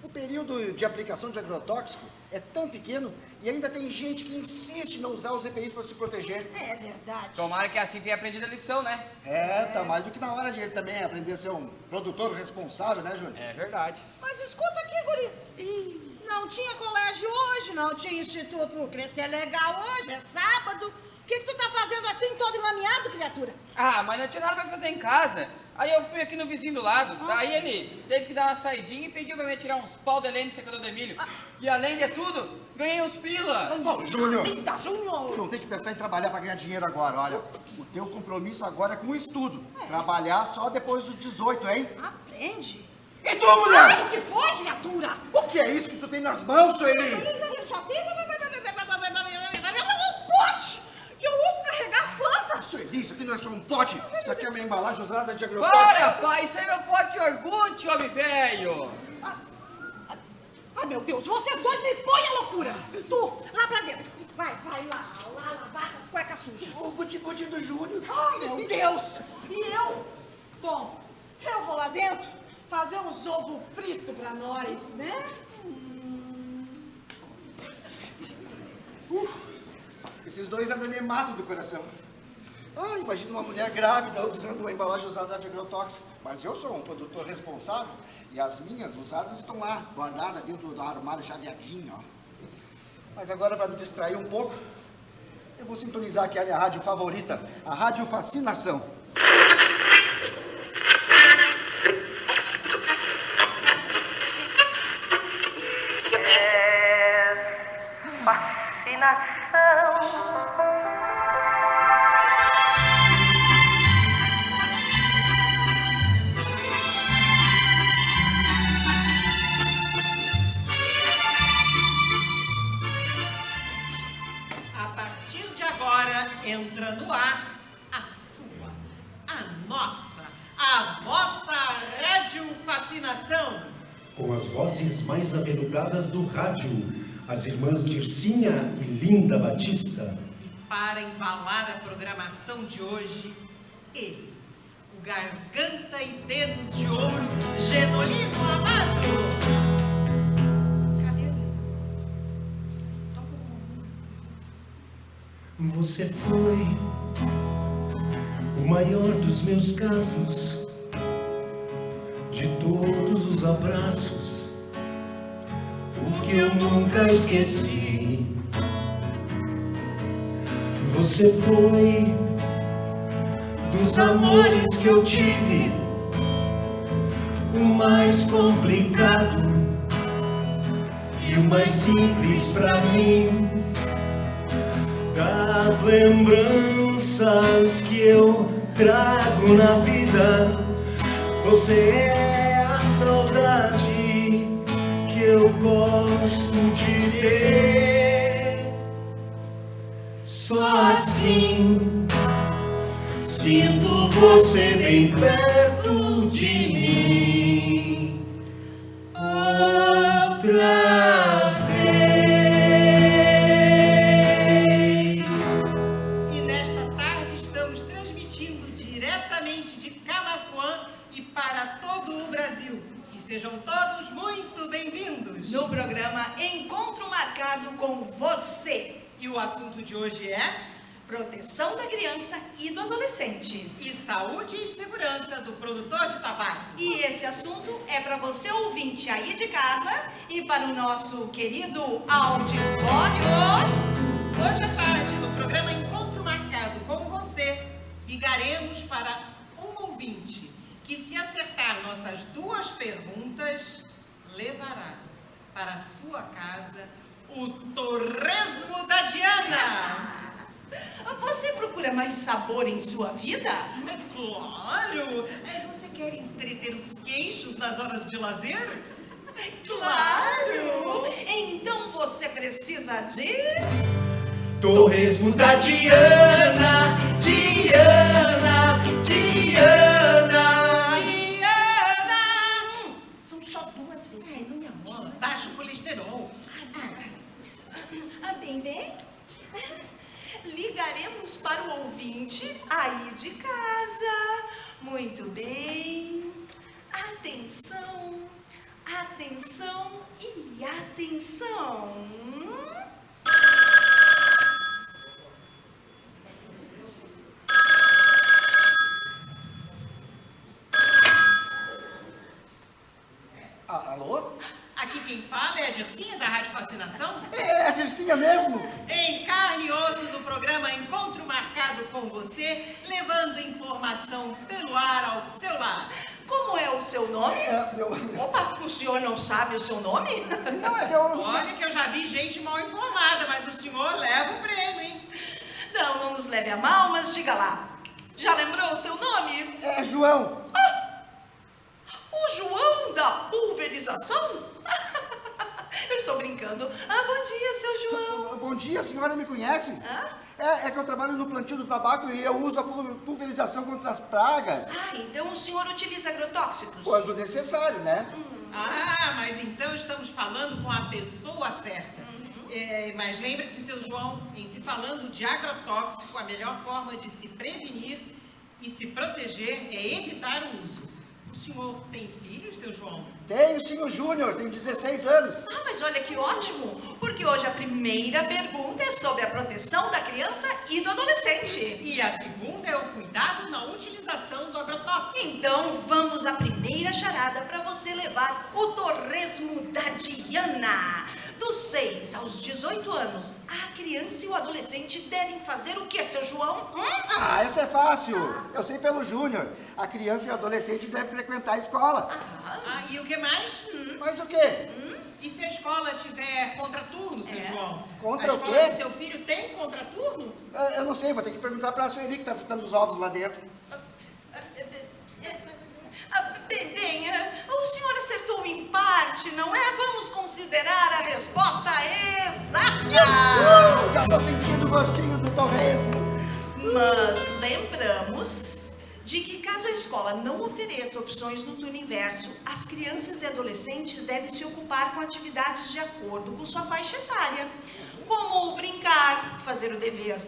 O período de aplicação de agrotóxico é tão pequeno e ainda tem gente que insiste em não usar os EPIs para se proteger. É verdade. Tomara que assim tenha aprendido a lição, né? Tá mais do que na hora de ele também aprender a ser um produtor responsável, né, Júnior? É verdade. Mas escuta aqui, guri. Não tinha colégio hoje, não tinha Instituto Crescer Legal hoje, é sábado. O que tu tá fazendo assim, todo enlameado, criatura? Ah, mas não tinha nada pra fazer em casa. Aí eu fui aqui no vizinho do lado, daí ele teve que dar uma saidinha e pediu pra mim tirar uns pau de lenha no secador de milho. E além de tudo, ganhei uns pila. Ô, Júnior! Pinta, Júnior! Tu não tem que pensar em trabalhar para ganhar dinheiro agora, olha. O teu compromisso agora é com o estudo. Trabalhar só depois dos 18, hein? Aprende. E tu, mulher? Ai, o que foi, criatura? O que é isso que tu tem nas mãos, Sueli? Um pote que eu uso pra regar as plantas. Sueli, isso aqui não é só um pote. Isso aqui é uma embalagem usada de agrotóxico. Para, pai, isso aí é meu pote de orgulho, homem velho. Ai, meu Deus, vocês dois me põem a loucura. Tu, lá pra dentro. Vai lá lavar essas cuecas sujas. O guti-guti do Júnior. Ai, meu Deus. E eu? Bom, eu vou lá dentro fazer uns ovos fritos pra nós, né? Esses dois ainda me matam do coração. Imagina uma mulher grávida usando uma embalagem usada de agrotóxico. Mas eu sou um produtor responsável e as minhas usadas estão lá, guardadas dentro do armário chaveadinho, ó. Mas agora, para me distrair um pouco, eu vou sintonizar aqui a minha rádio favorita, a Rádio Fascinação. A partir de agora, entra no ar a sua, a nossa, a vossa Rádio Fascinação. Com as vozes mais aveludadas do rádio, as irmãs Dircinha e Linda Batista. Para embalar a programação de hoje, ele, o garganta e dedos de ouro, Genolino Amado. Cadê ele? Toca uma música. Você foi o maior dos meus casos, de todos os abraços, o que eu nunca esqueci. Você foi dos amores que eu tive o mais complicado e o mais simples pra mim. Das lembranças que eu trago na vida, você é a saudade que eu gosto de ter. Só assim sinto você bem perto de mim outra vez. E nesta tarde estamos transmitindo diretamente de Camaquã e para todo o Brasil. E sejam todos muito bem-vindos No programa Encontro Marcado com Você. E o assunto de hoje é Proteção da criança e do adolescente. e saúde e segurança do produtor de tabaco. E esse assunto é para você ouvinte aí de casa e para o nosso querido auditório. Hoje à tarde, no programa Encontro Marcado com Você, ligaremos para um ouvinte que, se acertar nossas duas perguntas, levará para a sua casa o torresmo da Diana. Você procura mais sabor em sua vida? É claro! Você quer entreter os queixos nas horas de lazer? Claro! Então você precisa de... Torresmo da Diana, Diana, Diana. Diana! São só duas vezes. Minha mola, baixo colesterol. Bem. Ligaremos para o ouvinte aí de casa. Muito bem. Atenção, atenção e atenção. Alô? Aqui quem fala é a Dircinha da Rádio Fascinação. É a Dircinha mesmo? Em carne e osso do programa Encontro Marcado com Você, levando informação pelo ar ao seu lar. Como é o seu nome? Opa, o senhor não sabe o seu nome? Não, é eu... Olha que eu já vi gente mal informada, mas o senhor leva o prêmio, hein? Não nos leve a mal, mas diga lá. Já lembrou o seu nome? É João. O João da pulverização? Eu estou brincando. Bom dia, seu João. Bom dia, a senhora me conhece? É que eu trabalho no plantio do tabaco e eu uso a pulverização contra as pragas. Então o senhor utiliza agrotóxicos? Quando necessário, né? Mas então estamos falando com a pessoa certa. Mas lembre-se, seu João, em se falando de agrotóxico, a melhor forma de se prevenir e se proteger é evitar o uso. O senhor tem filhos, seu João? Tenho sim, o Júnior, tem 16 anos. Mas olha que ótimo, porque hoje a primeira pergunta é sobre a proteção da criança e do adolescente. E a segunda é o cuidado na utilização do agrotóxico. Então vamos à primeira charada para você levar o torresmo da Diana. Dos 6 aos 18 anos, a criança e o adolescente devem fazer o que, seu João? Essa é fácil. Eu sei pelo Júnior. A criança e o adolescente devem frequentar a escola. E o que mais? Mas o quê? E se a escola tiver contraturno, seu João? Contra o quê? A escola do seu filho tem contraturno? Eu não sei, vou ter que perguntar para a Sueli que está fritando os ovos lá dentro. O senhor acertou em parte, não é? Vamos considerar a resposta exata. Já estou sentindo o gostinho do torresmo. Mas lembramos de que caso a escola não ofereça opções no turno inverso, as crianças e adolescentes devem se ocupar com atividades de acordo com sua faixa etária, como brincar, fazer o dever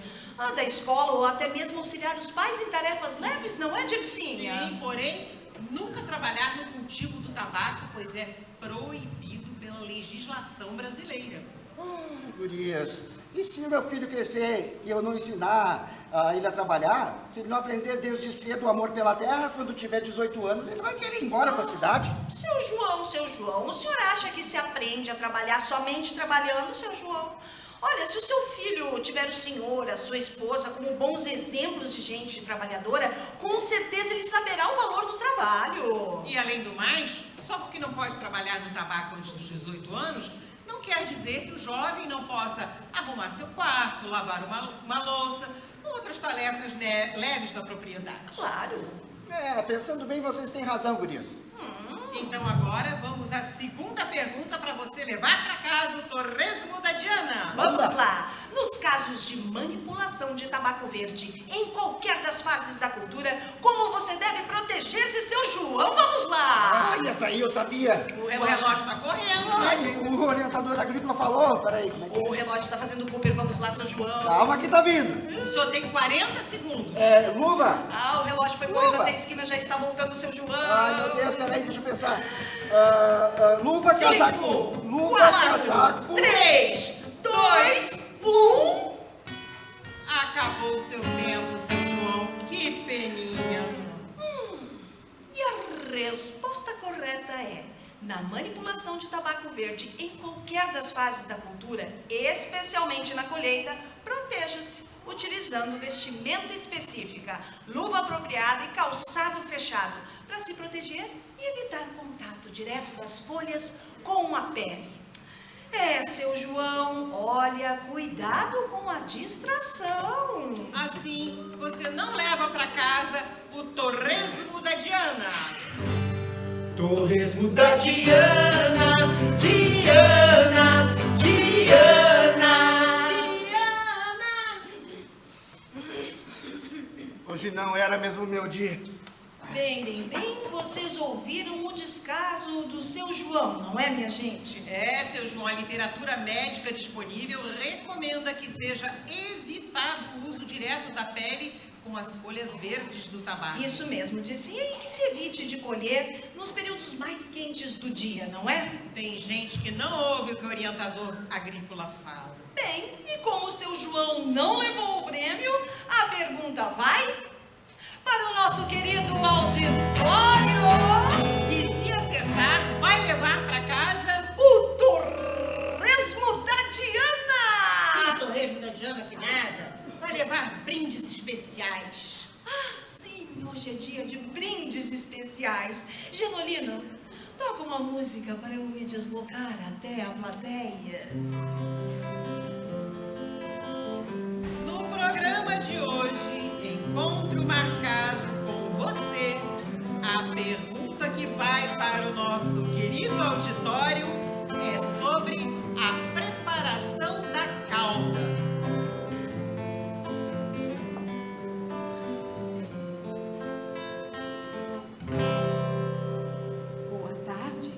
da escola ou até mesmo auxiliar os pais em tarefas leves, não é, Dircinha? Sim, porém, nunca trabalhar no cultivo do tabaco, pois é proibido pela legislação brasileira. Gurias, e se o meu filho crescer e eu não ensinar ele a trabalhar, se ele não aprender desde cedo o amor pela terra, quando tiver 18 anos, ele vai querer ir embora para a cidade? Seu João, o senhor acha que se aprende a trabalhar somente trabalhando, seu João? Olha, se o seu filho tiver o senhor, a sua esposa, como bons exemplos de gente trabalhadora, com certeza ele saberá o valor do trabalho. E além do mais, só porque não pode trabalhar no tabaco antes dos 18 anos, não quer dizer que o jovem não possa arrumar seu quarto, lavar uma louça, outras tarefas leves da propriedade. Claro. Pensando bem, vocês têm razão, gurias. Então agora vamos à segunda pergunta para você levar para casa o torresmo da Diana. Vamos lá. nos casos de manipulação de tabaco verde em qualquer das fases da cultura, como você deve proteger-se, seu João. Vamos lá! Ah, essa aí eu sabia. O relógio está correndo. Ai, o orientador agrícola falou. Peraí, como é que... O relógio está fazendo Cooper. Vamos lá, seu João. Calma que tá vindo. O senhor tem 40 segundos. Luva. Ah, o relógio foi correndo até a esquina, já está voltando o seu João. Ai, meu Deus, peraí, deixa eu pensar. Luva, 5, casaco. Luva, 4, casaco. 3, 2, 1. Acabou o seu tempo, seu João. Que peninha. E a resposta correta é: na manipulação de tabaco verde em qualquer das fases da cultura, especialmente na colheita, proteja-se utilizando vestimenta específica, luva apropriada e calçado fechado, para se proteger e evitar o contato direto das folhas com a pele. Seu João, olha, cuidado com a distração. Assim, você não leva para casa o torresmo da Diana. Torresmo da Diana, Diana, Diana. Hoje não era mesmo o meu dia. Bem, vocês ouviram o descaso do seu João, não é, minha gente? Seu João, a literatura médica disponível recomenda que seja evitado o uso direto da pele com as folhas verdes do tabaco. Isso mesmo, disse. E que se evite de colher nos períodos mais quentes do dia, não é? Tem gente que não ouve o que o orientador agrícola fala. Bem, e como o seu João não levou o prêmio, a pergunta vai para o nosso querido auditório, que se acertar vai levar para casa o torresmo da Diana. Que torresmo da Diana, que nada. Vai levar brindes especiais. Ah, sim, hoje é dia de brindes especiais. Genolino, toca uma música para eu me deslocar até a plateia. No programa de hoje, encontro marcado com você. A pergunta que vai para o nosso querido auditório é sobre a preparação da calda. Boa tarde.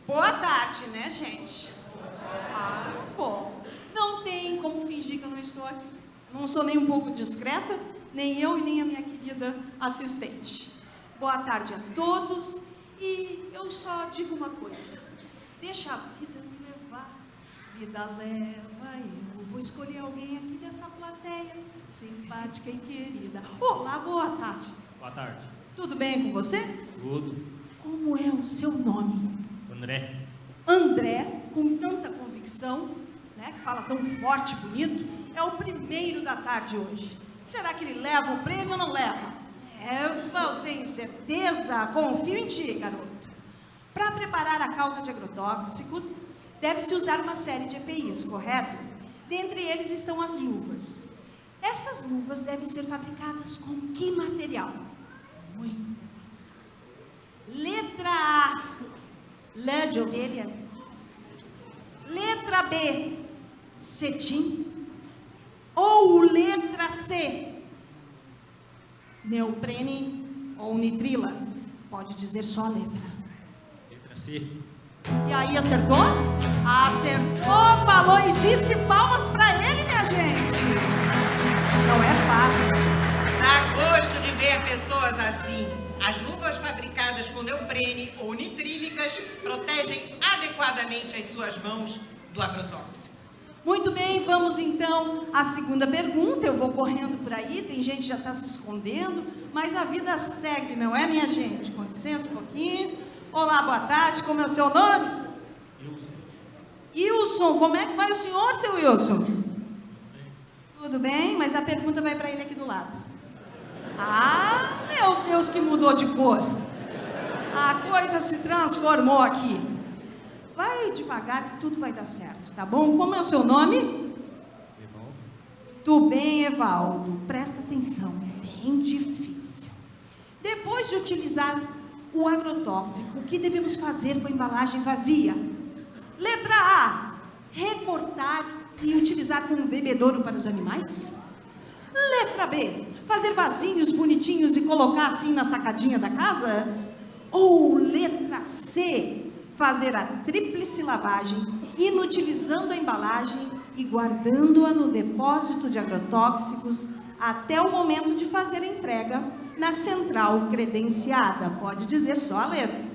Boa tarde, né, gente? Ah, bom. Não tem como fingir que eu não estou aqui. Não sou nem um pouco discreta, nem eu e nem a minha querida assistente. Boa tarde a todos. E eu só digo uma coisa: deixa a vida me levar. Vida leva, eu vou escolher alguém aqui dessa plateia, simpática e querida. Olá, boa tarde. Boa tarde. Tudo bem com você? Tudo. Como é o seu nome? André. André, com tanta convicção, né, que fala tão forte e bonito, é o primeiro da tarde hoje. Será que ele leva o prêmio ou não leva? Eu tenho certeza, confio em ti, garoto. Para preparar a calda de agrotóxicos, deve-se usar uma série de EPIs, correto? Dentre eles estão as luvas. Essas luvas devem ser fabricadas com que material? Muita atenção. Letra A, lã de ovelha. Letra B, cetim. Ou letra C, neoprene ou nitrila. Pode dizer só a letra. Letra C. E aí, acertou? Acertou, falou e disse palmas para ele, minha gente. Não é fácil. Dá gosto de ver pessoas assim. As luvas fabricadas com neoprene ou nitrílicas protegem adequadamente as suas mãos do agrotóxico. Muito bem, vamos então à segunda pergunta. Eu vou correndo por aí, tem gente que já está se escondendo, mas a vida segue, não é, minha gente? Com licença um pouquinho. Olá, boa tarde, como é o seu nome? Wilson, como é que vai o senhor, seu Wilson? Tudo bem, mas a pergunta vai para ele aqui do lado. Ah, meu Deus, que mudou de cor. A coisa se transformou aqui. Vai devagar que tudo vai dar certo, tá bom? Como é o seu nome? Evaldo. Tudo bem, Evaldo. Presta atenção, é bem difícil. Depois de utilizar o agrotóxico, o que devemos fazer com a embalagem vazia? Letra A, recortar e utilizar como bebedouro para os animais? Letra B, fazer vasinhos bonitinhos e colocar assim na sacadinha da casa? Ou letra C, fazer a tríplice lavagem, inutilizando a embalagem e guardando-a no depósito de agrotóxicos até o momento de fazer a entrega na central credenciada? Pode dizer só a letra.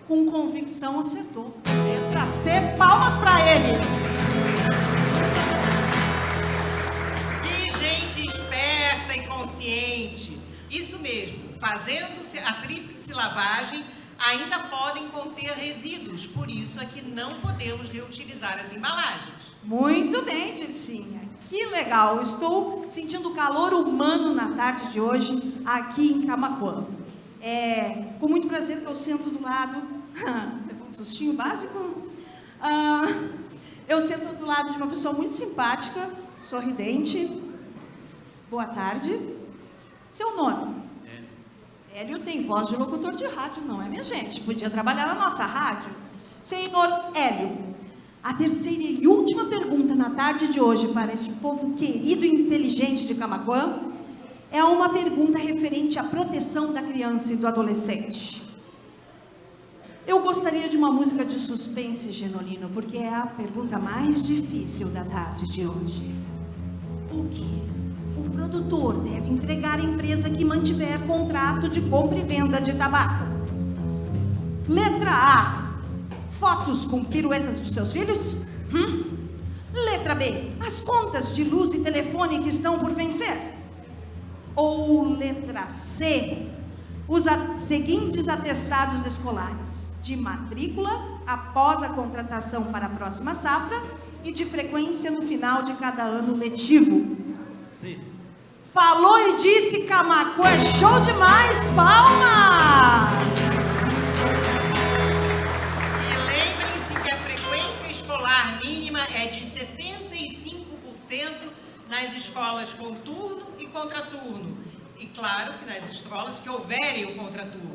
Com convicção acertou. Letra C, palmas para ele. Que gente esperta e consciente. Isso mesmo, fazendo-se a tríplice lavagem, ainda podem conter resíduos, por isso é que não podemos reutilizar as embalagens. Muito bem, Dircinha. Que legal. Estou sentindo o calor humano na tarde de hoje aqui em Camaquã. É com muito prazer que eu sento do lado... um sustinho básico? Eu sento do lado de uma pessoa muito simpática, sorridente. Boa tarde. Seu nome? Hélio tem voz de locutor de rádio, não é, minha gente? Podia trabalhar na nossa rádio. Senhor Hélio, a terceira e última pergunta na tarde de hoje para este povo querido e inteligente de Camaquã é uma pergunta referente à proteção da criança e do adolescente. Eu gostaria de uma música de suspense, Genolino, porque é a pergunta mais difícil da tarde de hoje. O que o produtor deve entregar à empresa que mantiver contrato de compra e venda de tabaco? Letra A, fotos com piruetas dos seus filhos? Letra B, as contas de luz e telefone que estão por vencer? Ou letra C, os seguintes atestados escolares de matrícula após a contratação para a próxima safra e de frequência no final de cada ano letivo? Sim. Falou e disse, Camaquã, é show demais, palmas! E lembrem-se que a frequência escolar mínima é de 75% nas escolas com turno e contraturno. E claro que nas escolas que houverem o contraturno.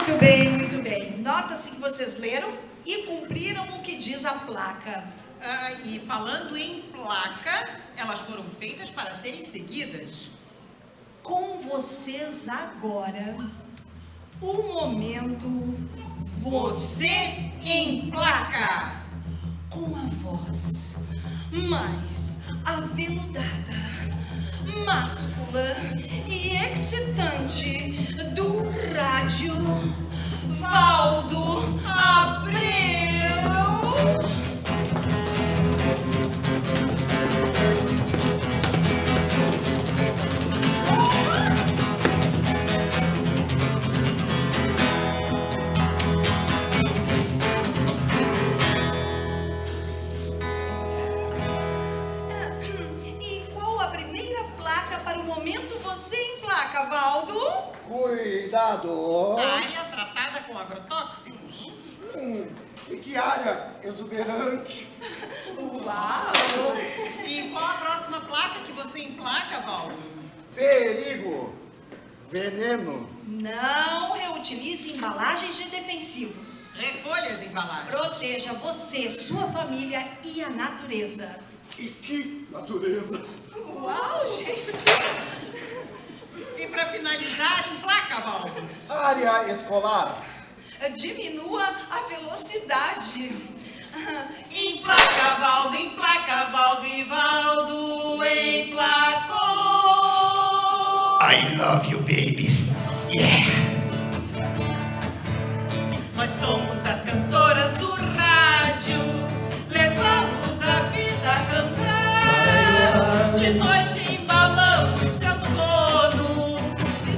Muito bem. Nota-se que vocês leram e cumpriram o que diz a placa. E falando em placa, elas foram feitas para serem seguidas. Com vocês agora, o momento Você em Placa. Com a voz mais aveludada, máscula e excitante do rádio, Valdo Abreu. E qual a primeira placa para o momento Você em Placa, Valdo? Cuidado! Área tratada com agrotóxicos. E que área exuberante! Uau! E qual a próxima placa que você emplaca, Valdo? Perigo! Veneno! Não reutilize embalagens de defensivos. Recolha as embalagens. Proteja você, sua família e a natureza. E que natureza! Uau, gente! E para finalizar, emplaca, Valdo. Área escolar! Diminua a velocidade. Emplaca, Valdo, e Valdo emplacou. I love you, babies. Yeah. Nós somos as cantoras do rádio, levamos a vida a cantar. De noite embalamos seu sono,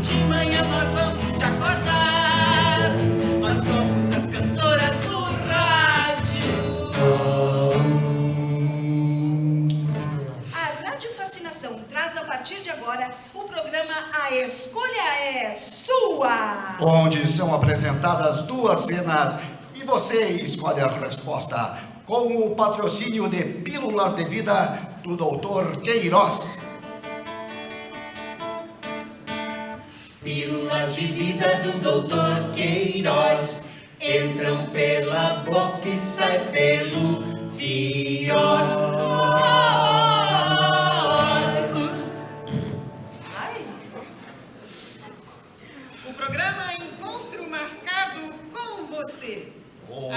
de manhã nós vamos te acordar. Nós somos as cantoras do rádio. imaginação traz a partir de agora o programa A Escolha é Sua, onde são apresentadas duas cenas e você escolhe a resposta, com o patrocínio de Pílulas de Vida do Dr. Queiroz. Pílulas de vida do Dr. Queiroz entram pela boca e saem pelo fiós. O programa Encontro Marcado com Você. O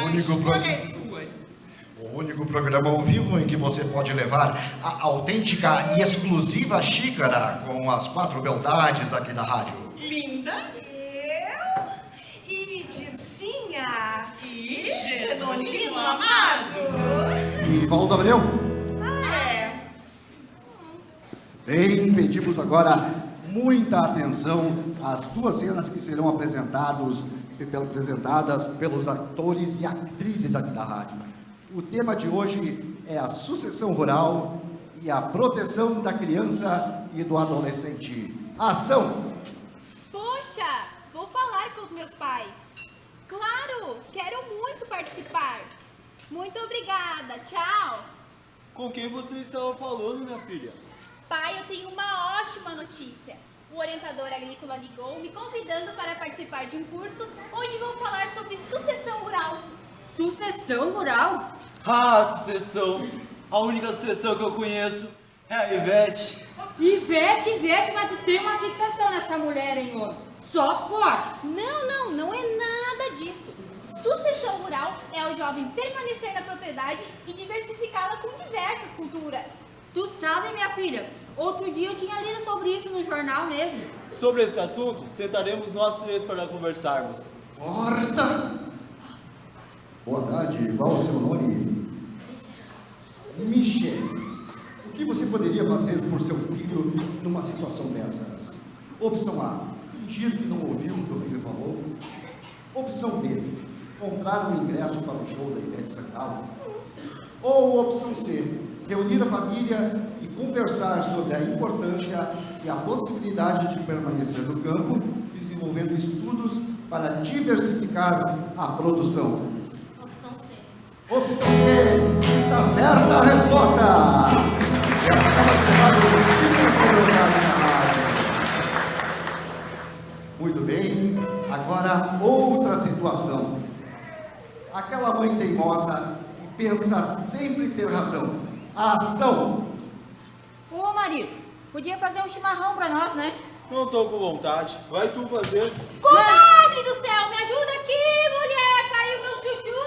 único programa ao vivo em que você pode levar a autêntica e exclusiva xícara com as 4 beldades aqui da rádio. Linda. eu e Dircinha E Genolino Amado. E Valdo Abreu? É. Bem, pedimos agora muita atenção às duas cenas que serão apresentadas pelos atores e atrizes aqui da rádio. O tema de hoje é a sucessão rural e a proteção da criança e do adolescente. Ação! Poxa, vou falar com os meus pais. Claro, quero muito participar. Muito obrigada, tchau. Com quem você estava falando, minha filha? Pai, eu tenho uma ótima notícia. O orientador agrícola ligou me convidando para participar de um curso onde vão falar sobre sucessão rural. Sucessão rural? Ah, sucessão! A única sucessão que eu conheço é a Ivete. Ivete, mas tu tem uma fixação nessa mulher, hein, ô? Só pode. Não é nada disso. Sucessão rural é o jovem permanecer na propriedade e diversificá-la com diversas culturas. Tu sabe, minha filha, outro dia eu tinha lido sobre isso no jornal mesmo. Sobre esse assunto, sentaremos nós três para conversarmos. Corta! Boa tarde, qual o seu nome? Michel. O que você poderia fazer por seu filho numa situação dessas? Opção A, fingir que não ouviu o que o filho falou. Opção B, comprar um ingresso para o show da Ivete Sangalo. Ou opção C, reunir a família e conversar sobre a importância e a possibilidade de permanecer no campo, desenvolvendo estudos para diversificar a produção. Opção C. Opção C, está certa a resposta! E acaba de levar o time na rádio. Muito bem, agora outra situação. Aquela mãe teimosa e pensa sempre ter razão. A ação! Ô, marido, podia fazer um chimarrão pra nós, né? Não tô com vontade. Vai tu fazer. Comadre do céu, me ajuda aqui, mulher! Caiu meu chuchu!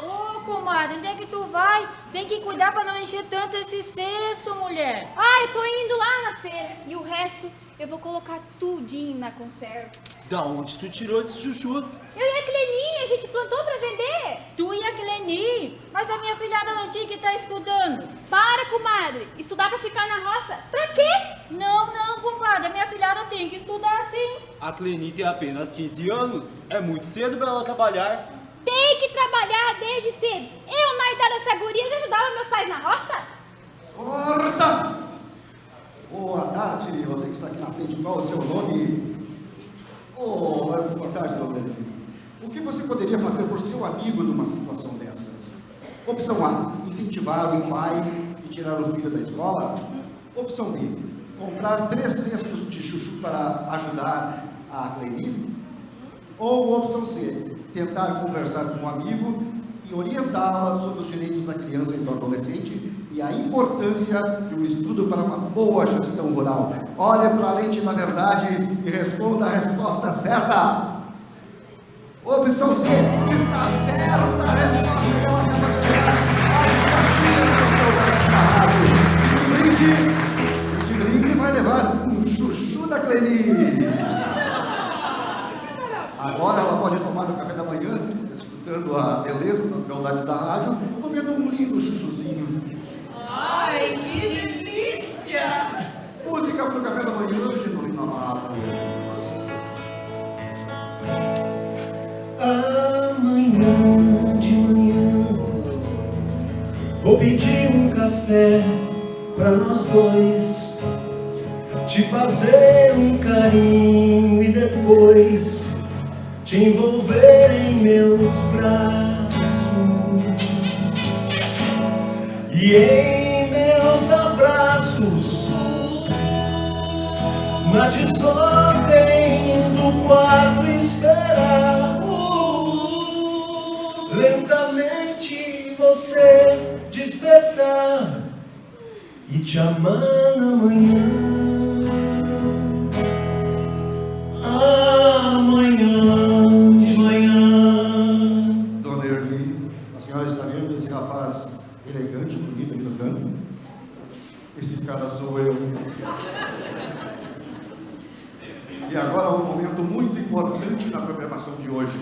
Ô, comadre, onde é que tu vai? Tem que cuidar pra não encher tanto esse cesto, mulher. Eu tô indo lá na feira. E o resto eu vou colocar tudinho na conserva. Da onde tu tirou esses chuchus? Eu e a Cleni, a gente plantou pra vender. Tu e a Cleni? Mas a minha filhada não tinha que estar estudando. Para, comadre. Estudar pra ficar na roça? Pra quê? Não, comadre. A minha filhada tem que estudar sim. A Cleni tem apenas 15 anos. É muito cedo pra ela trabalhar. Tem que trabalhar desde cedo. Eu, na idade dessa guria, já ajudava meus pais na roça. Corta! Boa tarde, você que está aqui na frente, qual é o seu nome? Boa tarde, dona Leslie. O que você poderia fazer por seu amigo numa situação dessas? Opção A, incentivar o pai e tirar o filho da escola. Opção B, comprar 3 cestos de chuchu para ajudar a Cleni. Ou opção C, tentar conversar com um amigo e orientá-la sobre os direitos da criança e do adolescente e a importância de um estudo para uma boa gestão rural. Olhe para a lente da verdade e responda a resposta certa. Opção C, está certa a resposta e ela acaba de levar este brinde vai levar um chuchu da Cleni. Agora ela pode tomar o café da manhã, escutando a beleza das beldades da rádio, comendo um lindo chuchuzinho. Ai, que delícia! Música para o café da manhã, Genolino Amado. Amanhã de manhã vou pedir um café pra nós dois. te fazer um carinho e depois te envolver em meus braços e em meus abraços, na desordem do quarto esperar lentamente você despertar e te amar na manhã. Amanhã de manhã. Dona Erli, a senhora está vendo esse rapaz elegante, bonito aqui no canto? Esse cara sou eu. E agora um momento muito importante na programação de hoje.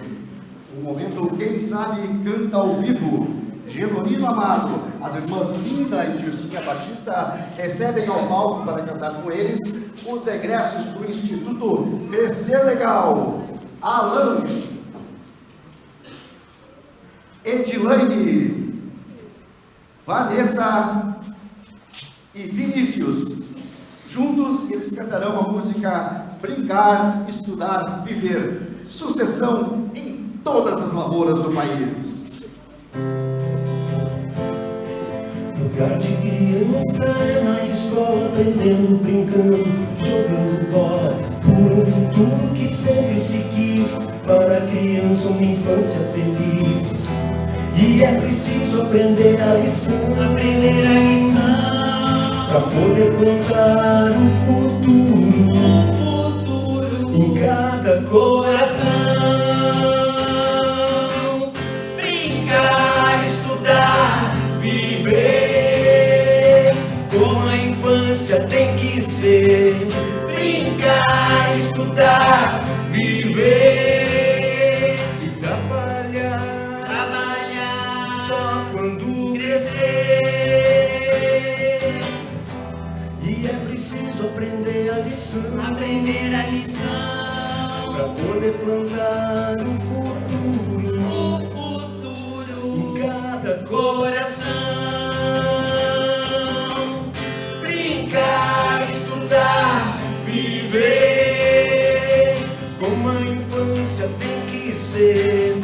Um momento, quem sabe, canta ao vivo. Geronimo Amado, as irmãs Linda e Dircinha Batista recebem ao palco para cantar com eles os egressos do Instituto Crescer Legal. Alan, Edilaine, Vanessa e Vinícius. Juntos eles cantarão a música Brincar, Estudar, Viver. Sucessão em todas as lavouras do país. Lugar de criança é na escola, aprendendo, brincando, jogando bola, por um futuro que sempre se quis, para a criança uma infância feliz. E é preciso aprender a lição, para poder plantar um futuro em cada coração. Brincar, estudar, viver como a infância tem que ser. Brincar, estudar, viver e trabalhar só quando crescer. E é preciso aprender a lição, pra poder plantar um futuro em cada coração. Brincar, estudar, viver como a infância tem que ser.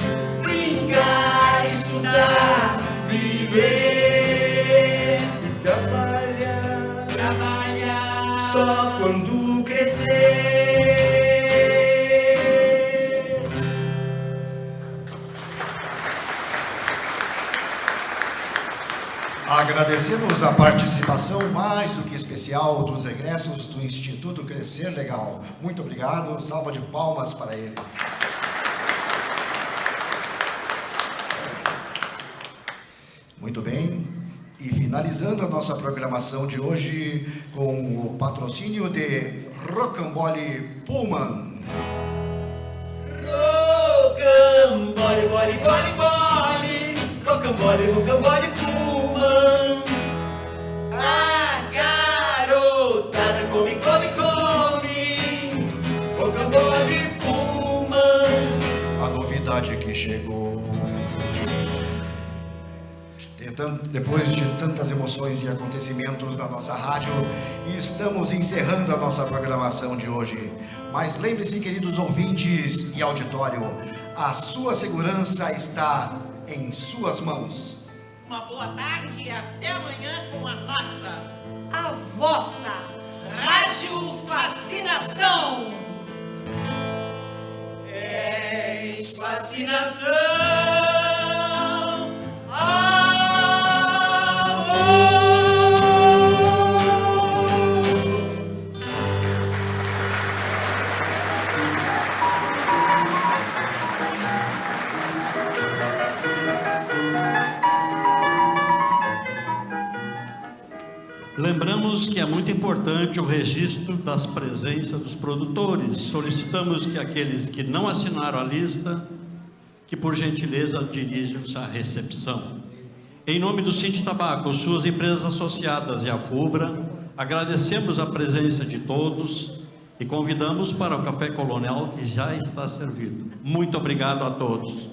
Brincar, estudar, viver e trabalhar só quando crescer. Agradecemos a participação mais do que especial dos egressos do Instituto Crescer Legal. Muito obrigado, salva de palmas para eles. Muito bem, e finalizando a nossa programação de hoje com o patrocínio de Rocambole Pullman. Rocambole, bole, bole, bole, rocambole, rocambole, Pullman. A garotada come, come, come, rocambole, Pullman. A novidade que chegou. Depois de tantas emoções e acontecimentos na nossa rádio, estamos encerrando a nossa programação de hoje. Mas lembre-se, queridos ouvintes e auditório, a sua segurança está em suas mãos. Uma boa tarde e até amanhã com a nossa, a vossa Rádio Fascinação. Fascinação. Lembramos que é muito importante o registro das presenças dos produtores. Solicitamos que aqueles que não assinaram a lista, que por gentileza dirijam-se à recepção. Em nome do Cinti Tabaco, suas empresas associadas e a FUBRA, agradecemos a presença de todos e convidamos para o Café Colonial que já está servido. Muito obrigado a todos.